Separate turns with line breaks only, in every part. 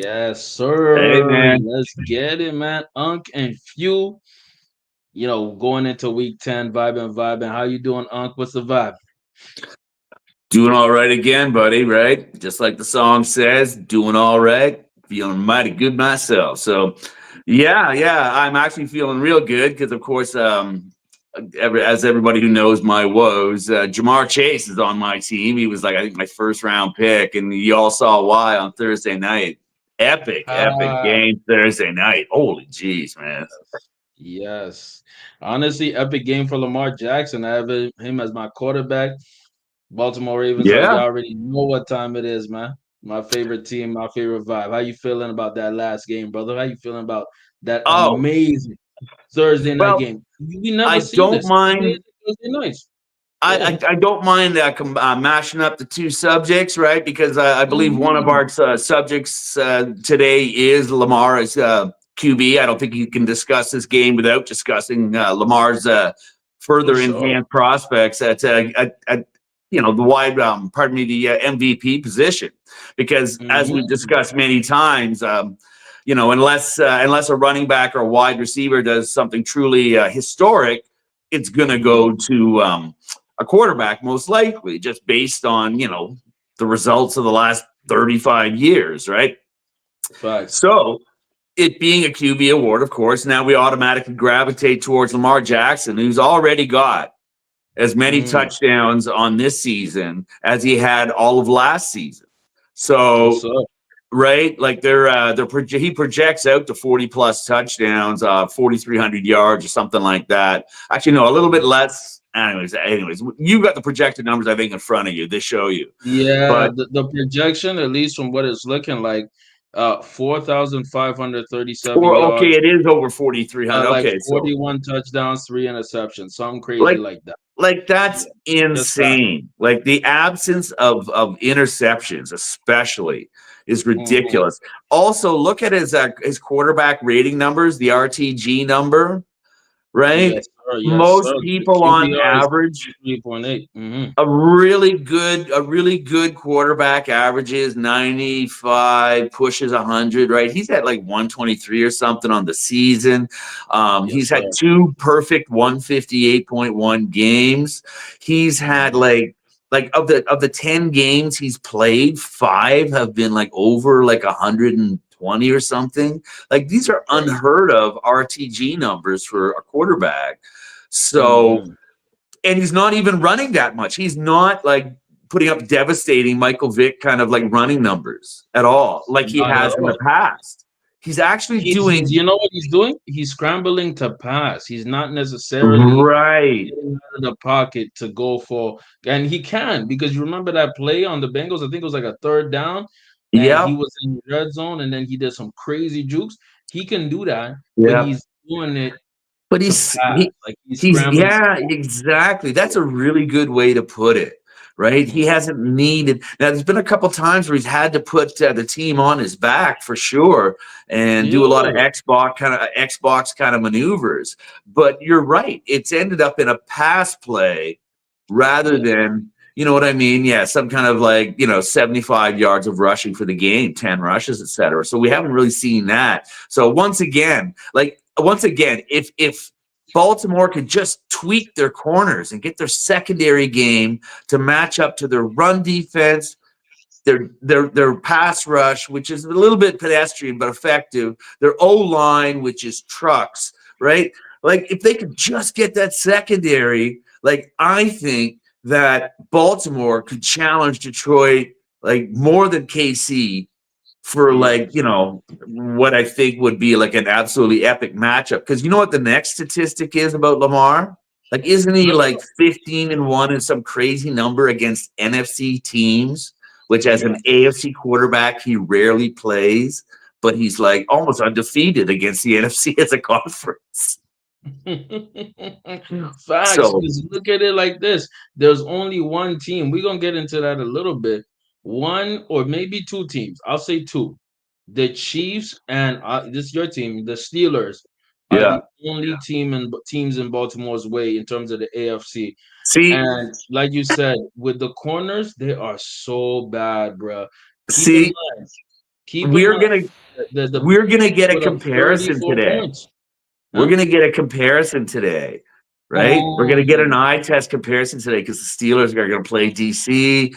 Yes,
Hey,
sir.
man.
Let's get it, man. Unk and Few, going into week 10, vibing. How you doing, Unk? What's the vibe?
Doing all right again, buddy, right? Just like the song says, doing all right. Feeling mighty good myself. So, yeah, I'm actually feeling real good because, of course, as everybody who knows my woes, Jamar Chase is on my team. He was like, I think, my first round pick, and you all saw why on Thursday night. Epic
Ah,
game Thursday night. Holy jeez, man.
yes. Honestly, epic game for Lamar Jackson. I have him as my quarterback. Baltimore Ravens, you
Yeah.
already know what time it is, man. My favorite team, my favorite vibe. How you feeling about that last game, brother? How you feeling about that
Oh,
amazing Thursday night
well,
game? We never
I
see
don't
this.
mind.
Thursday nights. Yeah.
I don't mind mashing up the two subjects, right? Because I believe one of
Mhm.
our subjects today is Lamar as QB. I don't think you can discuss this game without discussing Lamar's
For
further
sure.
enhanced prospects at the wide, pardon me, the MVP position. Because as we've
Mhm.
discussed many times, unless a running back or a wide receiver does something truly historic, it's going to
Mhm.
go to a quarterback, most likely, just based on, the results of the last 35 years, right?
Facts.
So, it being a QB award, of course, now we automatically gravitate towards Lamar Jackson, who's already got as many
Mm.
touchdowns on this season as he had all of last season.
Yes,
So,
sir.
right, like he projects out to 40 plus touchdowns, 4,300 yards or something like that. Actually, no, a little bit
Mhm.
less. Anyways, you got the projected numbers, I think, in front of you. They show you,
Yeah,
but
the projection, at least from what it's looking like, 4,537
or okay,
yards,
it is over 4,300.
like
Okay, so
41 touchdowns, 3 interceptions, something crazy
like
like that.
that's
Yeah, just that.
insane. Like the absence of interceptions, especially, is
Mhm.
ridiculous. Also, look at his quarterback rating numbers, the RTG number, right?
Yes, sir. Yes, sir.
Most
The
people on
QBR is
average,
3.8. Mhm.
a really good quarterback averages 95, pushes 100, right? He's at like 123 or something on the season.
Yes,
He's had
sir.
two perfect 158.1 games. He's had
Mhm.
like of the 10 games he's played, five have been like over like 120 or something. Like these are
Crazy.
unheard of RTG numbers for a quarterback. So,
Mhm.
and he's not even running that much. He's not like putting up devastating Michael Vick kind of like running numbers at all, like he
Not at
has in the
all.
past. He's actually
He's
doing
you know what he's doing? He's scrambling to pass. He's not necessarily
right.
getting out of the pocket to go for, and he can, because you remember that play on the Bengals. I think it was like a third down, and he
Yep.
was in the red zone, and then he did some crazy jukes. He can do that, but
Yep.
he's doing it
But
to
he's
pass.
he,
Like he's
he's
scrambling.
yeah, exactly. That's a really good way to put it. Right? He
Mhm.
hasn't needed. Now, there's been a couple times where he's had to put the team on his back for sure, and do a lot of
Yeah.
Xbox kind of maneuvers. But you're right; it's ended up in a pass play rather
Yeah.
than, you know what I mean? Yeah, some kind of like 75 yards of rushing for the game, 10 rushes, etc. So we haven't really seen that. So once again, if Baltimore could just tweak their corners and get their secondary game to match up to their run defense, their pass rush, which is a little bit pedestrian but effective, their O line, which is trucks, right? Like if they could just get that secondary, like I think that Baltimore could challenge Detroit like more than KC for like
Yes.
what I think would be like an absolutely epic matchup. Because you know what the next statistic is about Lamar? Like, isn't he
Let's
like
go.
15-1 and some crazy number against NFC teams? Which, as
Yeah.
an AFC quarterback, he rarely plays, but he's like almost undefeated against the NFC as a conference.
Facts.
So,
Because look at it like this: there's only one team. We're gonna get into that a little bit. One or maybe two teams. I'll say two. The Chiefs and this is your team. The Steelers are
yeah.
the only teams in Baltimore's way in terms of the AFC.
See,
And like you said, with the corners, they are so bad, bro. Keep in
see,
mind. Keep in
we're
mind
gonna
the
we're gonna get a
put up
comparison
34
today.
points.
We're
Huh?
going to get a comparison today, right? We're going to get an
Oh,
eye test comparison today because the Steelers are going to play DC.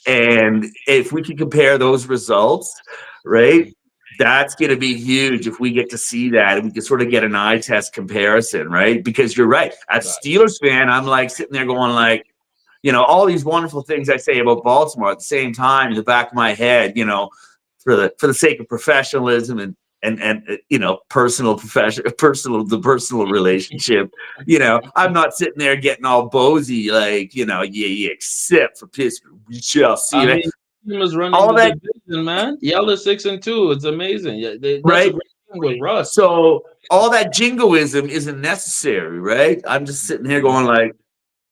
And if we can compare those results, right, that's going to be huge if we get to see that and we can sort of get an eye test comparison, right? Because you're right. As a
gosh.
Steelers fan, I'm like sitting there going like, all these wonderful things I say about Baltimore at the same time in the back of my head, for the sake of professionalism and personal relationship. I'm not sitting there getting all bosy like, yeah, except for Pittsburgh. We shall
I
see that.
mean, team is running
All
the
that,
division, man. Y'all are 6-2. It's amazing. Yeah, that's a
right?
great thing with Russ.
So all that jingoism isn't necessary, right? I'm just sitting here going like,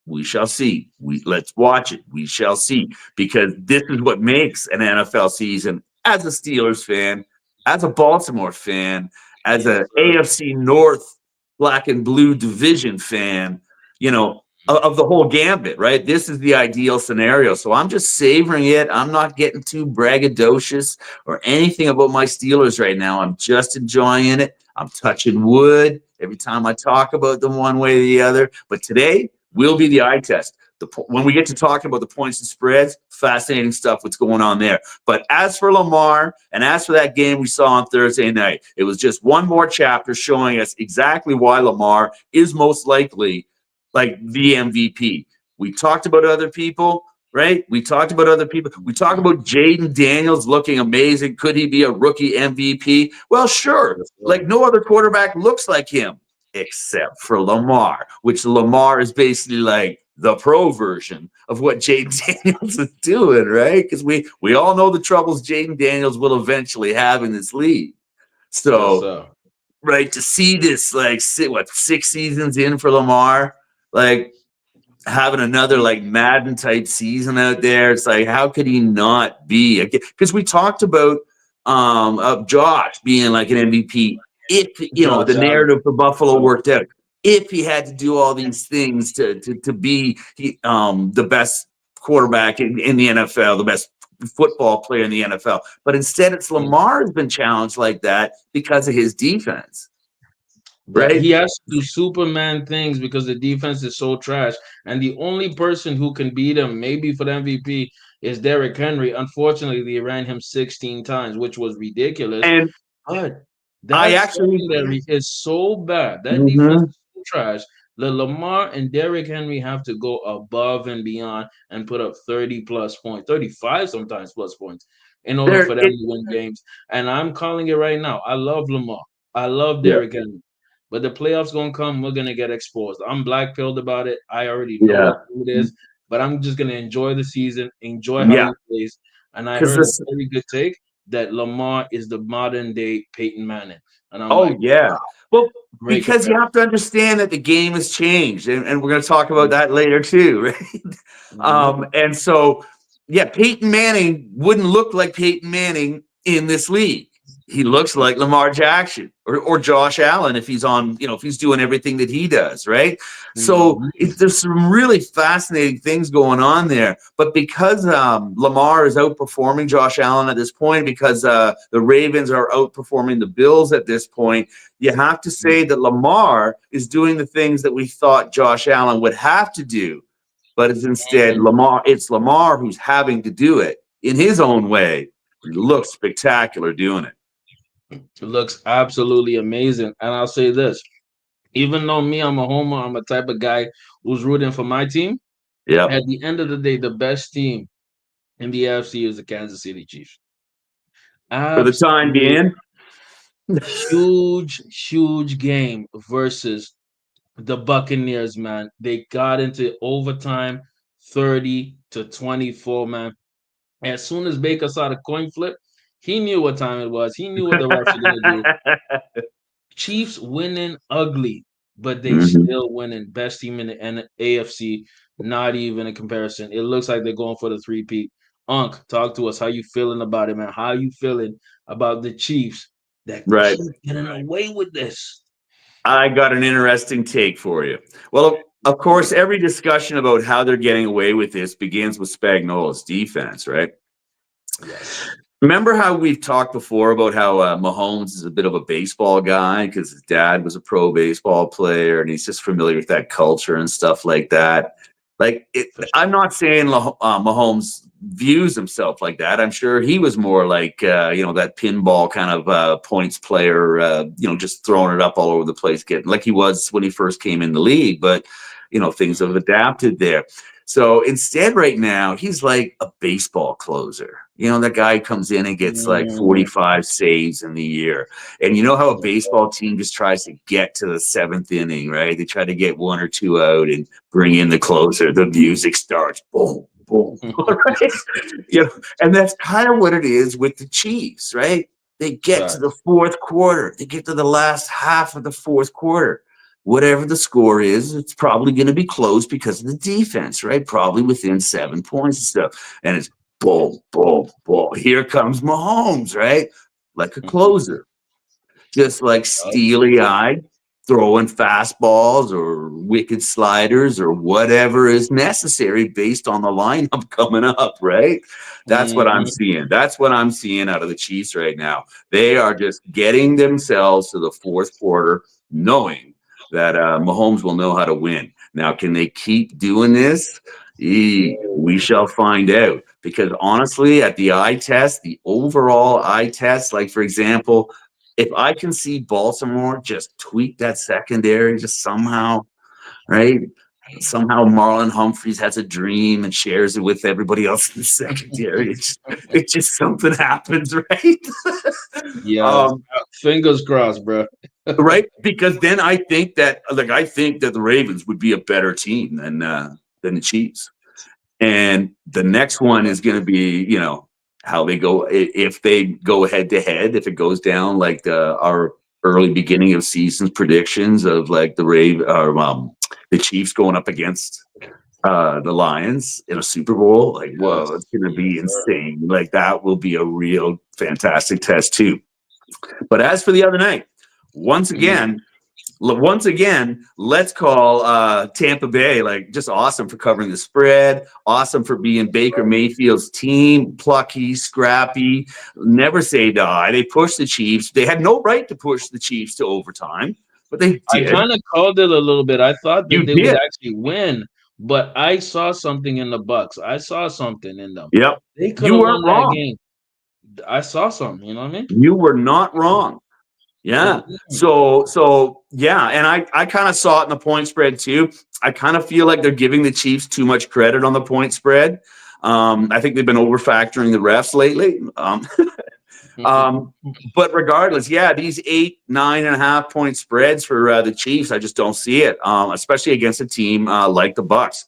we shall see. Let's watch it. We shall see, because this is what makes an NFL season. As a Steelers fan, as a Baltimore fan, as
Yes,
a
sir.
AFC North Black and Blue division fan, of the whole gambit. Right? This is the ideal scenario. So I'm just savoring it. I'm not getting too braggadocious or anything about my Steelers right now. I'm just enjoying it. I'm touching wood every time I talk about them one way or the other. But today will be the eye test. When we get to talking about the points and spreads, fascinating stuff what's going on there. But as for Lamar and as for that game we saw on Thursday night, it was just one more chapter showing us exactly why Lamar is most likely like the MVP. We talked about other people, right? We talked about other people. We talked about Jaden Daniels looking amazing. Could he be a rookie MVP? Well, sure.
Yes, sir.
Like no other quarterback looks like him except for Lamar, which Lamar is basically like the pro version of what Jaden Daniels is doing, right? Because we all know the troubles Jaden Daniels will eventually have in this league.
Yes,
So,
sir.
right, to see this like 6 seasons in for Lamar, like having another like Madden type season out there. It's like, how could he not be? Because we talked about Josh being like an MVP if the
Josh Allen.
narrative for Buffalo
So,
worked out. If he had to do all these things to be the best quarterback in the NFL, the best football player in the NFL, but instead it's Lamar has been challenged like that because of his defense,
that
right?
he has to do Superman things because the defense is so trash. And the only person who can beat him, maybe for the MVP, is Derrick Henry. Unfortunately, they ran him 16 times, which was ridiculous.
And
But
I
that
actually,
secondary is so bad. That defense
mhm.
is so trash. The Lamar and Derrick Henry have to go above and beyond and put up 30 plus points, 35 sometimes plus points in order
there
for them
it
to win games. And I'm calling it right now. I love Lamar. I love
yeah.
Derrick Henry. But the playoffs gonna come, we're gonna get exposed. I'm black pilled about it. I already know
Yeah.
who it is, but I'm just gonna enjoy the season, enjoy how
Yeah.
he plays. And I
Because
heard a
this,
very good take that Lamar is the modern day Peyton Manning. And I'm
oh,
like,
yeah. Well,
great
because you
comparison.
have to understand that the game has changed. And we're going to talk about
Mhm.
that later, too. Right.
Mhm.
And so, yeah, Peyton Manning wouldn't look like Peyton Manning in this league. He looks like Lamar Jackson or Josh Allen if he's on, if he's doing everything that he does, right? So
Mhm.
there's some really fascinating things going on there. But because Lamar is outperforming Josh Allen at this point, because the Ravens are outperforming the Bills at this point, you have to say that Lamar is doing the things that we thought Josh Allen would have to do, but it's instead
Mhm.
Lamar. It's Lamar who's having to do it in his own way. He looks spectacular doing it.
It looks absolutely amazing. And I'll say this, even though me, I'm a homer, I'm a type of guy who's rooting for my team.
Yep.
At the end of the day, the best team in the AFC is the Kansas City Chiefs.
For the time
Absolute
being,
huge, huge game versus the Buccaneers, man. They got into overtime 30-24, man. As soon as Baker saw the coin flip, he knew what time it was. He knew what the refs were gonna do. Chiefs winning ugly, but they
Mhm.
still winning. Best team in the AFC, not even a comparison. It looks like they're going for the three-peat. Unc, talk to us. How you feeling about it, man? How you feeling about the Chiefs that
Right.
keep getting away with this?
I got an interesting take for you. Well, of course, every discussion about how they're getting away with this begins with Spagnuolo's defense, right?
Yes.
Remember how we've talked before about how Mahomes is a bit of a baseball guy because his dad was a pro baseball player and he's just familiar with that culture and stuff like that.
For sure.
I'm not saying Mahomes views himself like that. I'm sure he was more like that pinball kind of points player, just throwing it up all over the place, getting like he was when he first came in the league. But things have adapted there. So instead, right now, he's like a baseball closer. That guy comes in and gets like
Mhm.
45 saves in the year. And you know how a
For sure.
baseball team just tries to get to the seventh inning, right? They try to get one or two out and bring in the closer. The music starts, boom, boom, right? And that's kind of what it is with the Chiefs, right? They get to the
Facts.
fourth quarter, they get to the last half of the fourth quarter. Whatever the score is, it's probably going to be close because of the defense, right? Probably within 7 points and stuff. And it's boom, boom, boom. Here comes Mahomes, right? Like a closer, just like
Yup.
steely eyed, throwing fastballs or wicked sliders or whatever is necessary based on the lineup coming up, right? That's what I'm
Mhm.
seeing. That's what I'm seeing out of the Chiefs right now. They are just getting themselves to the fourth quarter, knowing that Mahomes will know how to win. Now, can they keep doing this? We shall find out. Because honestly, at the eye test, the overall eye test, like for example, if I can see Baltimore just tweak that secondary just somehow, right? Somehow Marlon Humphreys has a dream and shares it with everybody else in the secondary. It's just something happens, right?
Yes.
um,
Fingers crossed, bro.
right? Because then I think that the Ravens would be a better team than the Chiefs. And the next one is going to be, how they go if they go head to head. If it goes down like our early beginning of seasons predictions of like the Chiefs going up against the Lions in a Super Bowl, like whoa, it's
Yes.
going to be
Yes, sir.
insane. Like that will be a real fantastic test too. But as for the other night, once
Mhm.
again, once again, let's call Tampa Bay like just awesome for covering the spread, awesome for being Baker Mayfield's team, plucky, scrappy, never say die. They pushed the Chiefs. They had no right to push the Chiefs to overtime, but they
I
did.
kind of called it a little bit. I thought that
You
they would
did.
actually win, but I saw something in the Bucks. I saw something in them.
Yep.
They could
You
have won
weren't
that
wrong.
game. I saw something. You know what I mean?
You were not wrong. Yeah.
Mhm.
So yeah, and I kind of saw it in the point spread too. I kind of feel like they're giving the Chiefs too much credit on the point spread. I think they've been over factoring the refs lately. Um, but regardless, yeah, these 8, 9.5 point spreads for the Chiefs, I just don't see it, especially against a team like the Bucks.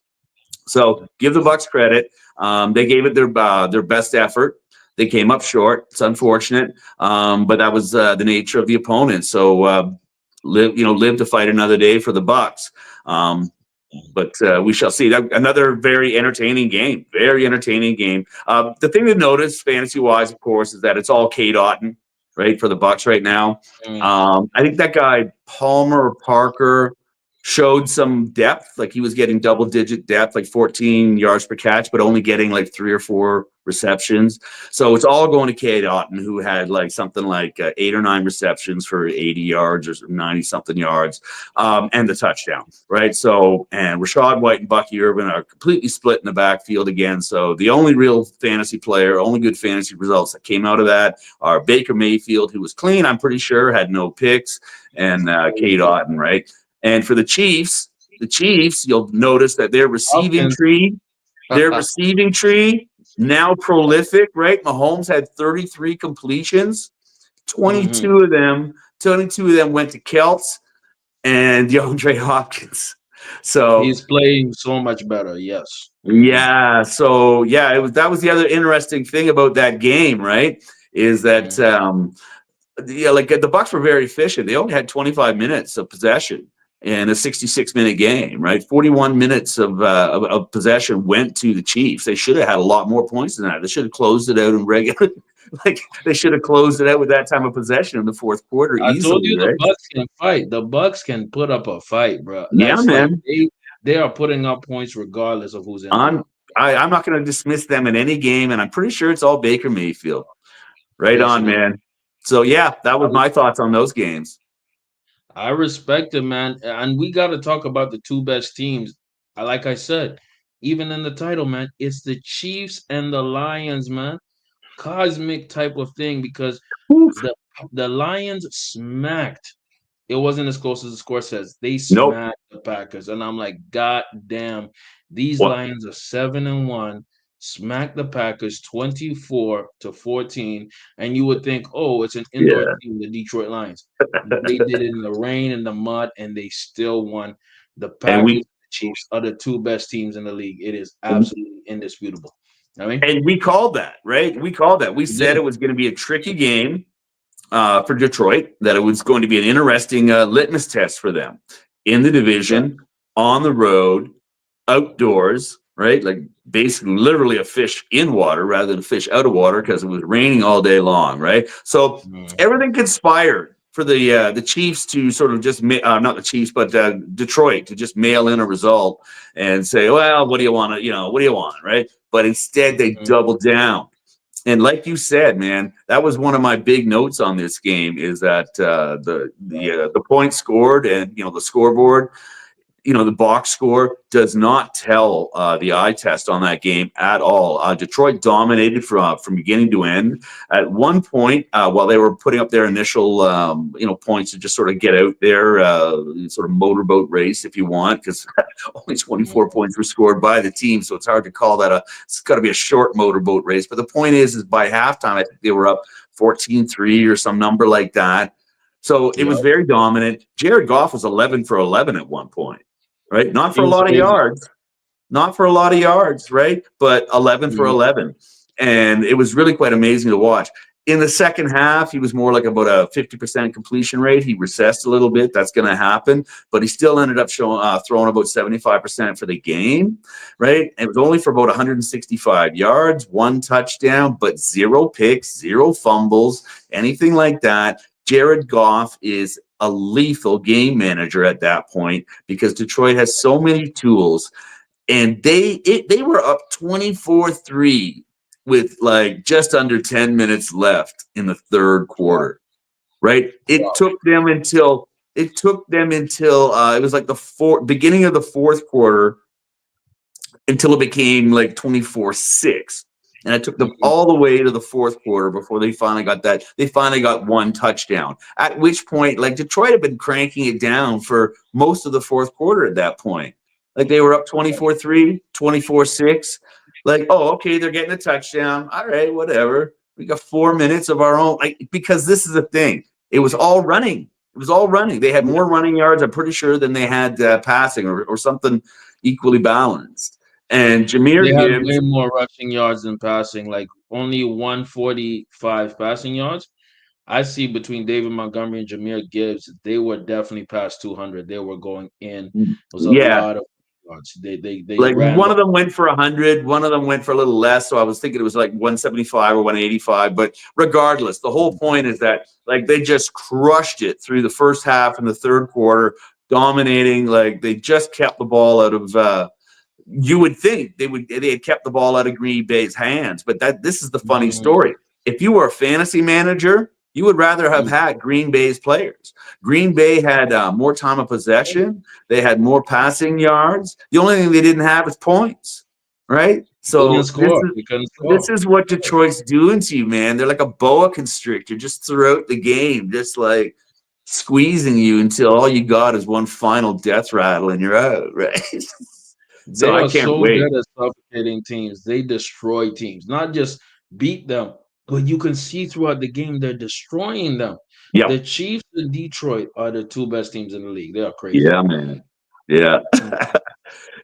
So give the Bucks credit. They gave it their best effort. They came up short. It's unfortunate, but that was the nature of the opponent. So live to fight another day for the Bucks. But we shall see. Another very entertaining game. Very entertaining game. The thing to notice, fantasy wise, of course, is that it's all Kate Otten, right, for the Bucks right now.
Mm.
I think that guy Palmer or Parker showed some depth. Like he was getting double digit depth, like 14 yards per catch, but only getting like 3 or 4 receptions. So it's all going to Cade Otton, who had like something like 8 or 9 receptions for 80 yards or 90 something yards, and the touchdown, right? So, and Rashad White and Bucky Irvin are completely split in the backfield again. So the only real fantasy player, only good fantasy results that came out of that are Baker Mayfield, who was clean, I'm pretty sure, had no picks, and Cade Otton, right? And for the Chiefs, you'll notice that
Hopkins.
their receiving tree now prolific, right? Mahomes had 33 completions,
Hmm.
22 of them, 22 of them went to Kelts and DeAndre Hopkins. So
He's playing so much better. Yes. Hmm.
yeah, that was the other interesting thing about that game, right? Is that
Hmm.
yeah, like the Bucks were very efficient. They only had 25 minutes of possession in a 66-minute game, right? 41 minutes of possession went to the Chiefs. They should have had a lot more points than that. They should have closed it out in regular. Like they should have closed it out with that time of possession in the fourth quarter
I told
easily,
you the
right?
Bucks can fight. The Bucks can put up a fight, bro.
Yeah,
That's like
man.
they are putting up points regardless of who's in there.
I'm I'm not going to dismiss them in any game, and I'm pretty sure it's all Baker Mayfield. Right
Yes,
on,
it is.
man. So yeah, that
I
was my thoughts on those games.
I respect it, man. And we got to talk about the two best teams. Like I said, even in the title, man, it's the Chiefs and the Lions, man. Cosmic type of thing because
Oof.
the the Lions smacked. It wasn't as close as the score says. They
Nope.
smacked the Packers, and I'm like, God damn, these
What?
Lions are 7-1. Smack the Packers 24-14, and you would think, oh, it's an indoor
Yeah.
team, the Detroit Lions. They did it in the rain and the mud, and they still won. The
and
Packers,
we
and the Chiefs are the two best teams in the league. It is absolutely indisputable. I mean,
and we called that, right? We called that. We
we
said
did.
it was going to be a tricky game for Detroit, that it was going to be an interesting litmus test for them in the
Right.
division, on the road, outdoors, right? Like basically literally a fish in water rather than a fish out of water because it was raining all day long, right? So
Mm,
everything conspired for the Chiefs to sort of just not the Chiefs, but Detroit to just mail in a result and say, well, what do you want to, what do you want, right? But instead they
mm,
doubled down. And like you said, man, that was one of my big notes on this game is that the points scored and the scoreboard, the box score does not tell the eye test on that game at all. Detroit dominated from beginning to end. At one point, while they were putting up their initial, points to just sort of get out there, sort of motorboat race, if you want, because only
mm.
24 points were scored by the team, so it's hard to call that it's got to be a short motorboat race. But the point is by halftime, I think they were up 14-3 or some number like that. So it was
Yep.
very dominant. Jared Goff was 11 for 11 at one point, right? Not
He
for a
was
lot of
amazing.
yards, not for a lot of yards, right? But 11 for
Mm.
11. And it was really quite amazing to watch. In the second half, he was more like about a 50% completion rate. He recessed a little bit. That's going to happen. But he still ended up throwing about 75% for the game, right? It was only for about 165 yards, one touchdown, but zero picks, zero fumbles, anything like that. Jared Goff is a lethal game manager at that point because Detroit has so many tools, and they were up 24-3 with like just under 10 minutes left in the third quarter, right? It took them until it was like the beginning of the fourth quarter until it became like 24-6. And it took them
Mm.
all the way to the fourth quarter before they finally got one touchdown. At which point, like Detroit had been cranking it down for most of the fourth quarter at that point. Like they were up 24-3, 24-6. Like, oh, okay, they're getting a touchdown. All right, whatever. We got 4 minutes of our own. Like, because this is the thing. It was all running. It was all running. They had
Yeah.
more running yards, I'm pretty sure, than they had passing or something equally balanced. And
They
Jameer
had way
Gibbs,
more rushing yards than passing, like only 145 passing yards. I see between David Montgomery and Jameer Gibbs, they were definitely past 200. They were going in. It was a
yeah,
lot of yards. They
like
ran
one
the
of them went for 100, one of them went for a little less. So I was thinking it was like 175 or 185. But regardless, the whole point is that like they just crushed it through the first half and the third quarter, dominating. Like they just kept the ball out of you would think they had kept the ball out of Green Bay's hands, but this is the funny
Mhm.
story. If you were a fantasy manager, you would rather have had Green Bay's players. Green Bay had more time of possession. They had more passing yards. The only thing they didn't have is points, right?
They didn't
So this
score.
is
They couldn't
this
score.
is what Detroit's doing to you, man. They're like a boa constrictor just throughout the game, just like squeezing you until all you got is one final death rattle and you're out, right? So
They
I
are
can't
so
wait.
good at suffocating teams. They destroy teams, not just beat them, but you can see throughout the game they're destroying them.
Yep.
The Chiefs and Detroit are the two best teams in the league. They are crazy.
Yeah, man. Yeah.
Mm.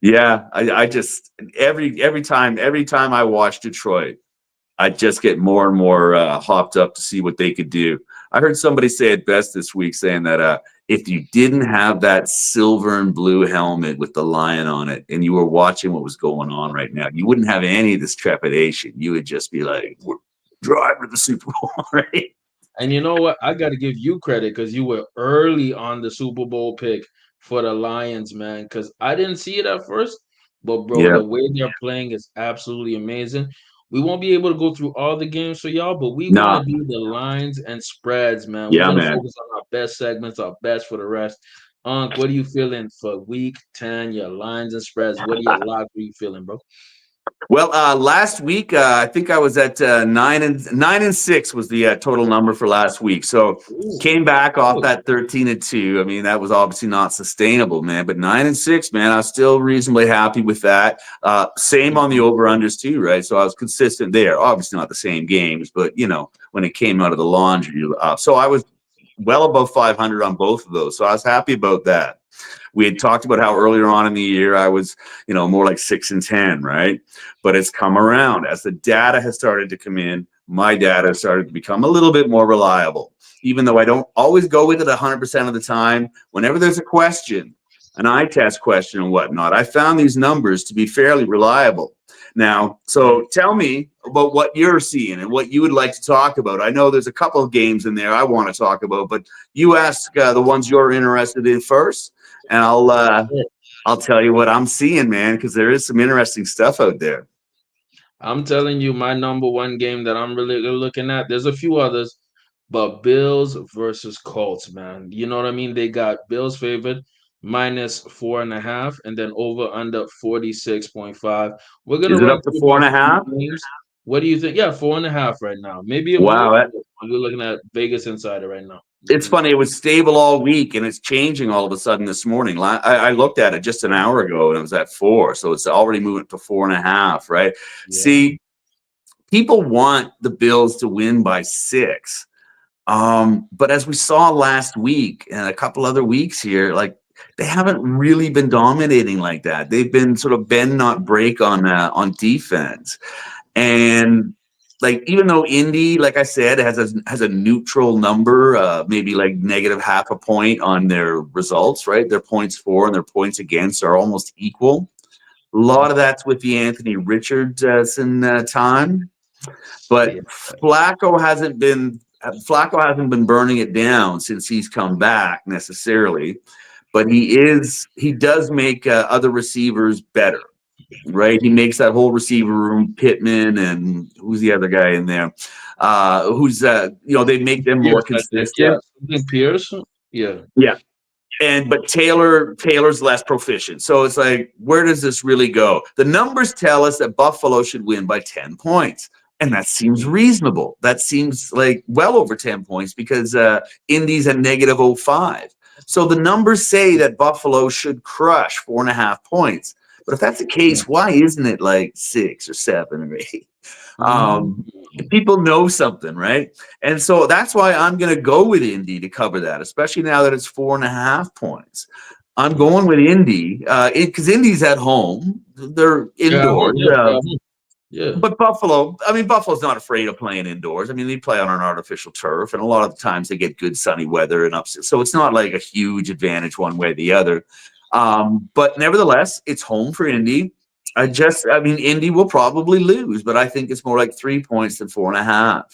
Yeah. I just every time I watch Detroit, I just get more and more hopped up to see what they could do. I heard somebody say it best this week, saying that if you didn't have that silver and blue helmet with the lion on it, and you were watching what was going on right now, you wouldn't have any of this trepidation. You would just be like, "We're driving to the Super Bowl," right?
And you know what? I got to give you credit because you were early on the Super Bowl pick for the Lions, man. Because I didn't see it at first, but bro,
Yeah.
the way they're playing is absolutely amazing. We won't be able to go through all the games for y'all, but we're gonna
No.
do the lines and spreads, man. We're
Yeah,
gonna
man.
focus on our best segments, our best for the rest. What are you feeling for week 10? Your lines and spreads. What are your locks? What are you feeling, bro?
Well, last week I think I was at 9-6 was the total number for last week. So
Ooh,
came back off
good.
that 13-2. I mean, that was obviously not sustainable, man. But 9-6, man, I was still reasonably happy with that. Same on the
Mhm.
over unders too, right? So I was consistent there. Obviously not the same games, but when it came out of the laundry, so I was well above 500 on both of those. So I was happy about that. We had talked about how earlier on in the year I was, more like 6-10, right? But it's come around as the data has started to come in. My data has started to become a little bit more reliable, even though I don't always go with it 100% of the time. Whenever there's a question, an eye test question and whatnot, I found these numbers to be fairly reliable. Now, so tell me about what you're seeing and what you would like to talk about. I know there's a couple of games in there I want to talk about, but you ask the ones you're interested in first, and I'll tell you what I'm seeing, man, because there is some interesting stuff out there.
I'm telling you, my number one game that I'm really looking at. There's a few others, but Bills versus Colts, man. You know what I mean? They got Bills favored minus 4.5, and then over under 46.5. We're gonna
Is it
run
up to
through
four
about
and a
three
half?
games. What do you think? Yeah, 4.5 right now. Maybe a move.
Wow,
We're looking at Vegas Insider right now.
it's funny. It was stable all week, and it's changing all of a sudden this morning. I looked at it just an hour ago, and it was at 4, so it's already moving to 4.5. Right?
Yeah.
See, people want the Bills to win by 6, but as we saw last week and a couple other weeks here, like they haven't really been dominating like that. They've been sort of bend not break on defense. And like even though Indy, like I said, has a neutral number, maybe like negative half a point on their results, right? Their points for and their points against are almost equal. A lot of that's with the Anthony Richardson time, but
Yeah.
Flacco hasn't been burning it down since he's come back necessarily, but he does make other receivers better, right? He makes that whole receiver room, Pittman, and who's the other guy in there? They make them more
Pierce, I think. Yeah.
consistent.
Something Pierce. Yeah.
Yeah. But Taylor's less proficient. So it's like, where does this really go? The numbers tell us that Buffalo should win by 10 points. And that seems reasonable. That seems like well over 10 points because Indy's a negative -5. So the numbers say that Buffalo should crush 4.5 points. But if that's the case, why isn't it like 6 or 7 or 8?
Mhm.
People know something, right? And so that's why I'm going to go with Indy to cover that, especially now that it's 4.5 points. I'm going with Indy because Indy's at home; they're
Yeah, at home.
indoors.
Yeah, yeah, at home. Yeah.
But Buffalo, I mean, Buffalo's not afraid of playing indoors. I mean, they play on an artificial turf, and a lot of the times they get good sunny weather and upset. So it's not like a huge advantage one way or the other. But nevertheless, it's home for Indy. I mean, Indy will probably lose, but I think it's more like 3 points than 4.5.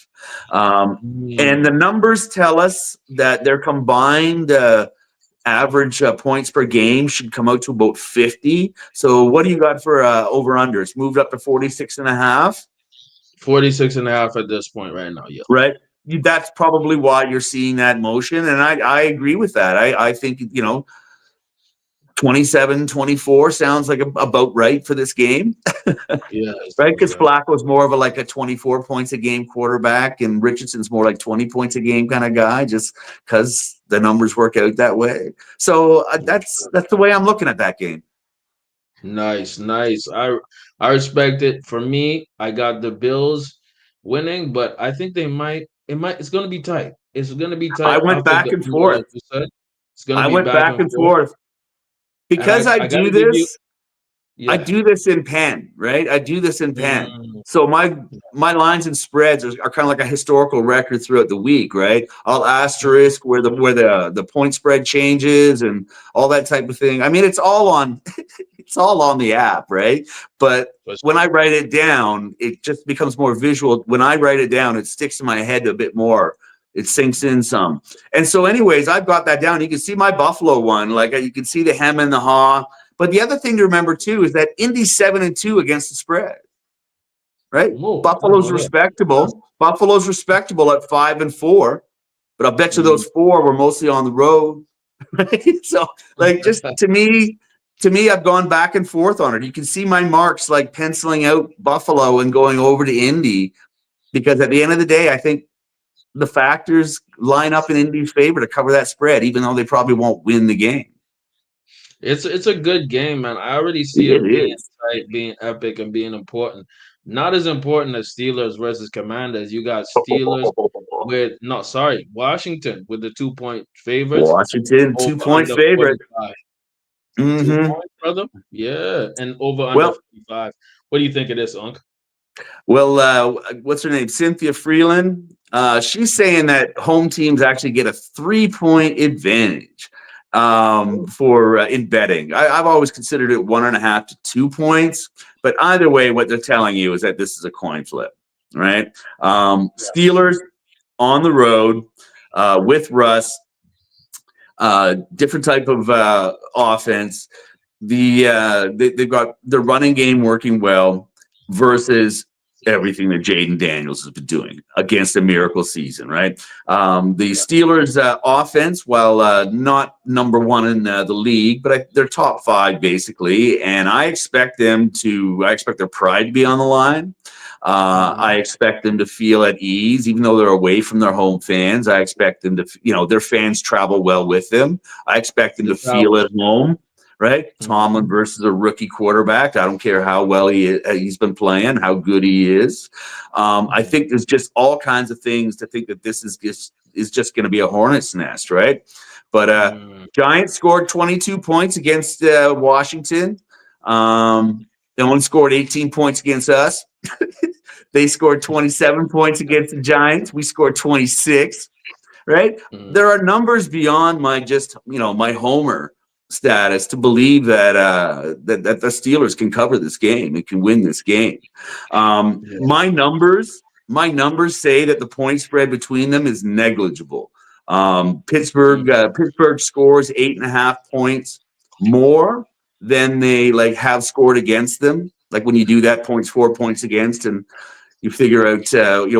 And the
Mm.
numbers tell us that their combined average points per game should come out to about 50. So what do you got for over under? It's moved up to 46.5,
46.5 at this point right now. Yeah.
right? That's probably why you're seeing that motion. And I agree with that. I think, 27-24 sounds like about right for this game.
Yeah.
Right, because
Exactly.
Flacco's more of a 24 points a game quarterback, and Richardson's more like 20 points a game kind of guy, just because the numbers work out that way. So that's the way I'm looking at that game.
Nice, nice. I respect it. For me, I got the Bills winning, but I think it's gonna be tight. It's gonna be
I
tight
went
off of
back
the
and
under, like
forth.
you said. It's gonna
I
be
went
back
back
and
and
forth.
forth
And
because I
I
do
gotta give you,
this. I
yeah.
do this in pen, right? I do this in pen.
Mm,
So my lines and spreads are kind of like a historical record throughout the week, right? I'll asterisk where the point spread changes and all that type of thing. I mean, it's all on it's all on the app, right? But
for
when
sure.
I write it down, it just becomes more visual. When I write it down, it sticks in my head a bit more. It sinks in some. And so, anyways, I've got that down. You can see my Buffalo one, like you can see the hem and the haw. But the other thing to remember too is that Indy's 7-2 against the spread. right?
Oh, I didn't
Buffalo's
know that. That's,
respectable. Buffalo's respectable at 5-4, but I'll bet you
mm,
those four were mostly on the road. Right? So, like, just to me, I've gone back and forth on it. You can see my marks like penciling out Buffalo and going over to Indy because at the end of the day, I think the factors line up in Indy's favor to cover that spread, even though they probably won't win the game.
it's a good game, man. I already see
It
it being
is.
tight, being epic, and being important. Not as important as Steelers versus Commanders. You got Steelers with no, sorry, Washington with the 2 point favorites
Washington,
over
2-point
under
favorite.
45. 2 points,
Mm-hmm.
brother. Yeah, and over under
Well,
45. What do you think of this, Unc?
Well, what's her name? Cynthia Freeland. She's saying that home teams actually get a 3-point advantage for in betting. I've always considered it 1.5 to 2 points, but either way, what they're telling you is that this is a coin flip, right?
Yes.
Steelers on the road with Russ, different type of offense. They've got their running game working well versus everything that Jaden Daniels has been doing against a miracle season, right? The Steelers' offense, while not number one in the league, but they're top five basically, and I expect their pride to be on the line. I
Mhm.
expect them to feel at ease, even though they're away from their home fans. I expect them to, their fans travel well with them. I expect them
The
to feel
Towers.
at home, right? Tomlin
Mhm.
versus a rookie quarterback. I don't care how well he's been playing, how good he is. I
Mhm.
think there's just all kinds of things to think that this is just going to be a hornet's nest, right? But
Mm.
Giants scored 22 points against Washington. They only scored 18 points against us. They scored 27 points against the Giants. We scored 26, right?
Mm.
There are numbers beyond my homer status to believe that the Steelers can cover this game and can win this game.
Yeah.
My numbers say that the point spread between them is negligible. Pittsburgh
Mm.
Pittsburgh scores 8.5 points more than they like have scored against them. Like when you do that, points 4 points against, and you figure out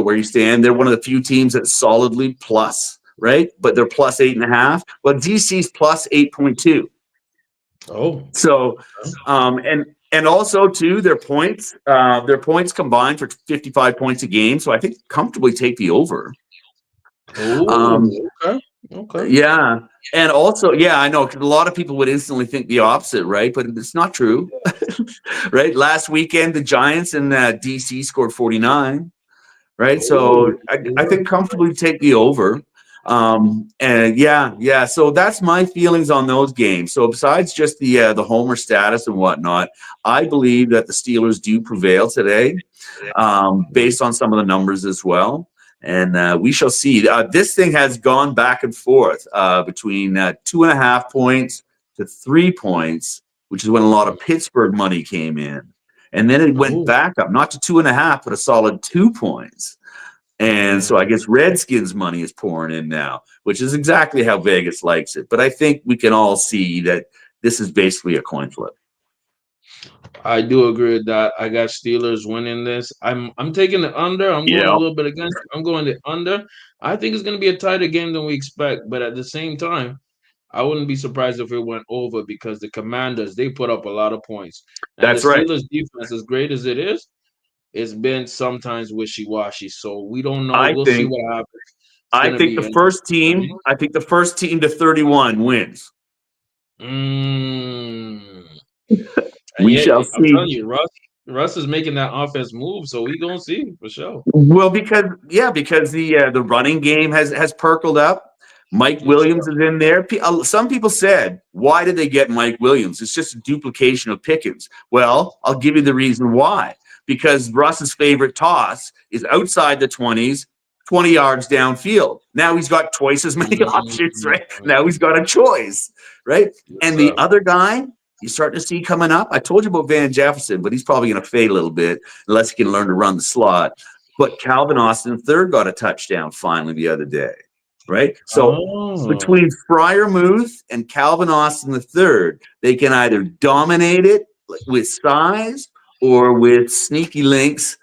where you stand. They're one of the few teams that's solidly plus, right? But they're plus 8.5. Well, DC's plus 8.2.
Oh.
So, and also too, their points combined for 55 points a game. So I think comfortably take the over.
Oh.
Um,
Okay. Okay.
yeah. And also, yeah, I know 'cause a lot of people would instantly think the opposite, right? But it's not true, right? Last weekend, the Giants and DC scored 49. Right?
Oh.
So I think comfortably take the over. And yeah. So that's my feelings on those games. So besides just the homer status and whatnot, I believe that the Steelers do prevail today, based on some of the numbers as well. And we shall see. This thing has gone back and forth between 2.5 points to 3 points, which is when a lot of Pittsburgh money came in. And then it went
Oh.
back up, not to 2.5, but a solid 2 points. And so I
Mm.
guess Redskins money is pouring in now, which is exactly how Vegas likes it. But I think we can all see that this is basically a coin flip.
I do agree with that. I got Steelers winning this. I'm taking the under. I'm going a
Yeah,
little bit against you. I'm going the under. I think it's going to be a tighter game than we expect, but at the same time, I wouldn't be surprised if it went over because the Commanders they put up a lot of points, and the
that's right.
Steelers defense, as great as it is, it's been sometimes wishy washy. So we don't know.
I
We'll see
think
what happens. It's
I
going to
think
be
the first
interesting for
team,
me.
I think the first team to 31 wins.
Mm. And
We
yeah,
shall
I'm
see.
telling you, Russ is making that offense move, so we gonna see for sure.
Well, because the running game has perked up. Mike
Yes, sir.
Williams is in there. Some people said, "Why did they get Mike Williams? It's just a duplication of Pickens." Well, I'll give you the reason why. Because Russ's favorite toss is outside the 20s, 20 yards downfield. Now he's got twice as many options,
Mm,
right? Now he's got a choice, right?
yes,
And the
sir.
other guy you're starting to see coming up. I told you about Van Jefferson, but he's probably going to fade a little bit unless he can learn to run the slot. But Calvin Austin third got a touchdown finally the other day, right? So
Oh,
between Fryermuth and Calvin Austin the third, they can either dominate it with size or with sneaky links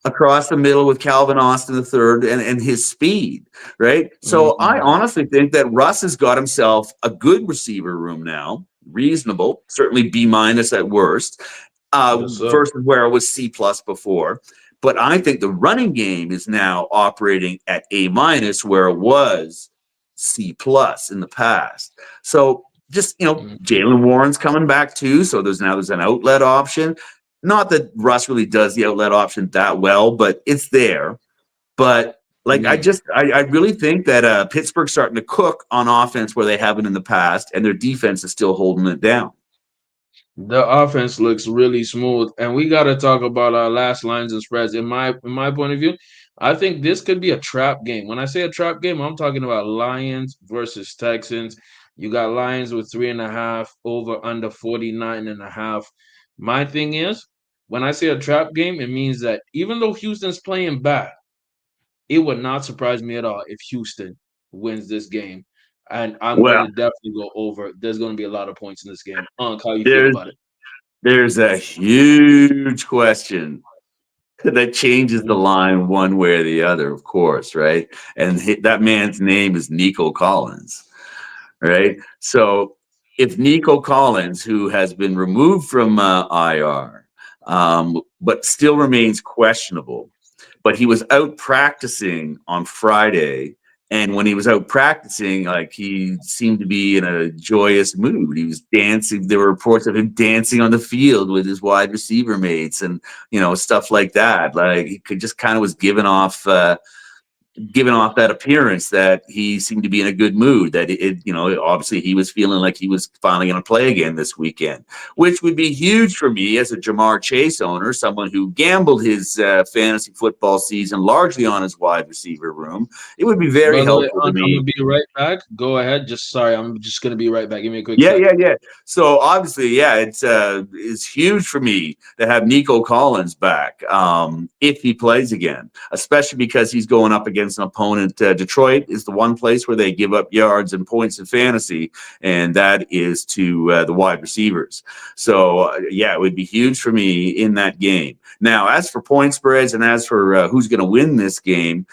across the middle with Calvin Austin the third and his speed, right? So I
Mhm.
honestly think that Russ has got himself a good receiver room now, reasonable, certainly B minus at worst,
Yes, sir.
versus where it was C plus before. But I think the running game is now operating at A minus where it was C plus in the past. So just
Mhm.
Jalen Warren's coming back too, so there's an outlet option. Not that Russ really does the outlet option that well, but it's there. But like
Mm.
I really think that Pittsburgh's starting to cook on offense where they haven't in the past, and their defense is still holding it down.
The offense looks really smooth, and we got to talk about our last lines and spreads. In my point of view, I think this could be a trap game. When I say a trap game, I'm talking about Lions versus Texans. You got Lions with 3.5 over under 49.5. My thing is, when I say a trap game, it means that even though Houston's playing bad, it would not surprise me at all if Houston wins this game. And I'm going
Well,
to definitely go over. There's going to be a lot of points in this game. How you feel
there's
about it?
there's a huge question that changes the
Mm.
line one way or the other, of course, right? And that man's name is Nico Collins, right? So if Nico Collins, who has been removed from IR, but still remains questionable, but he was out practicing on Friday. And when he was out practicing, like he seemed to be in a joyous mood. He was dancing. There were reports of him dancing on the field with his wide receiver mates and, stuff like that. Like he could just kind of was giving off that appearance that he seemed to be in a good mood, that obviously he was feeling like he was finally going to play again this weekend, which would be huge for me as a Jamar Chase owner, someone who gambled his fantasy football season largely on his wide receiver room. It would be very
By the way,
helpful to
I'm gonna
me.
be right back. Go ahead. Just sorry, I'm just gonna be right back. Give me a quick
Yeah,
sec.
yeah, yeah. So obviously, yeah, it's huge for me to have Nico Collins back if he plays again, especially because he's going up against an opponent. Detroit is the one place where they give up yards and points in fantasy, and that is to the wide receivers. So yeah, it would be huge for me in that game. Now, as for point spreads and as for who's going to win this game,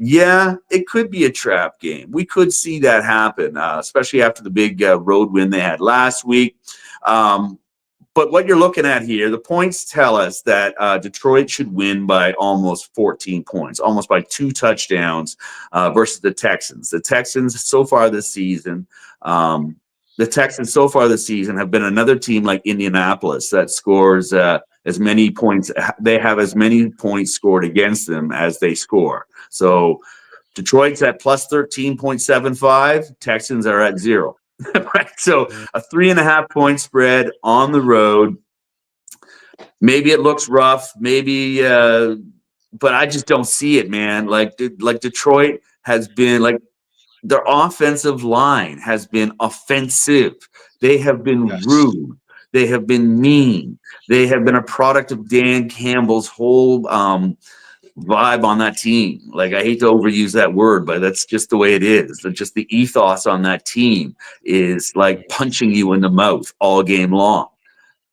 yeah, it could be a trap game. We could see that happen, especially after the big road win they had last week. Um, but what you're looking at here, the points tell us that Detroit should win by almost 14 points, almost by 2 touchdowns versus the Texans. Um, the Texans so far this season have been another team like Indianapolis that scores as many points. They have as many points scored against them as they score. So Detroit's at plus 13.75. Texans are at 0. Right. So a 3.5 point spread on the road. Maybe it looks rough. Maybe, but I just don't see it, man. Like Detroit has been like their offensive line has been offensive. They have been
Yes.
rude. They have been mean. They have been a product of Dan Campbell's whole vibe on that team. Like I hate to overuse that word, but that's just the way it is. Just the ethos on that team is like punching you in the mouth all game long.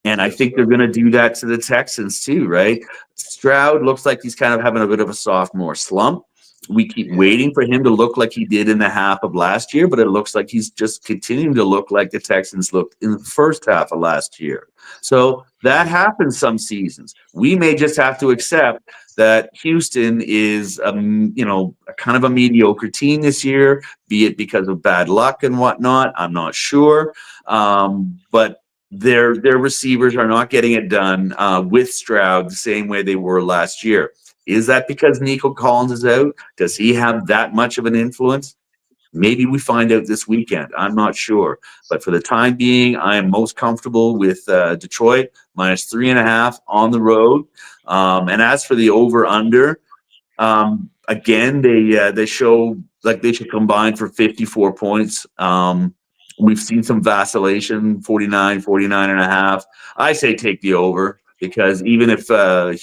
And I
Yes,
think they're
sir.
going to do that to the Texans too, right? Stroud looks like he's kind of having a bit of a sophomore slump. We keep
Yeah.
waiting for him to look like he did in the half of last year, but it looks like he's just continuing to look like the Texans looked in the first half of last year. So that happens some seasons. We may just have to accept that Houston is, a kind of a mediocre team this year, be it because of bad luck and whatnot. I'm not sure. But their receivers are not getting it done with Stroud the same way they were last year. Is that because Nico Collins is out? Does he have that much of an influence? Maybe we find out this weekend. I'm not sure. But for the time being, I am most comfortable with Detroit minus 3.5 on the road. And as for the over under, again, they show like they should combine for 54 points. We've seen some vacillation, 49, 49 and a half. I say take the over because even if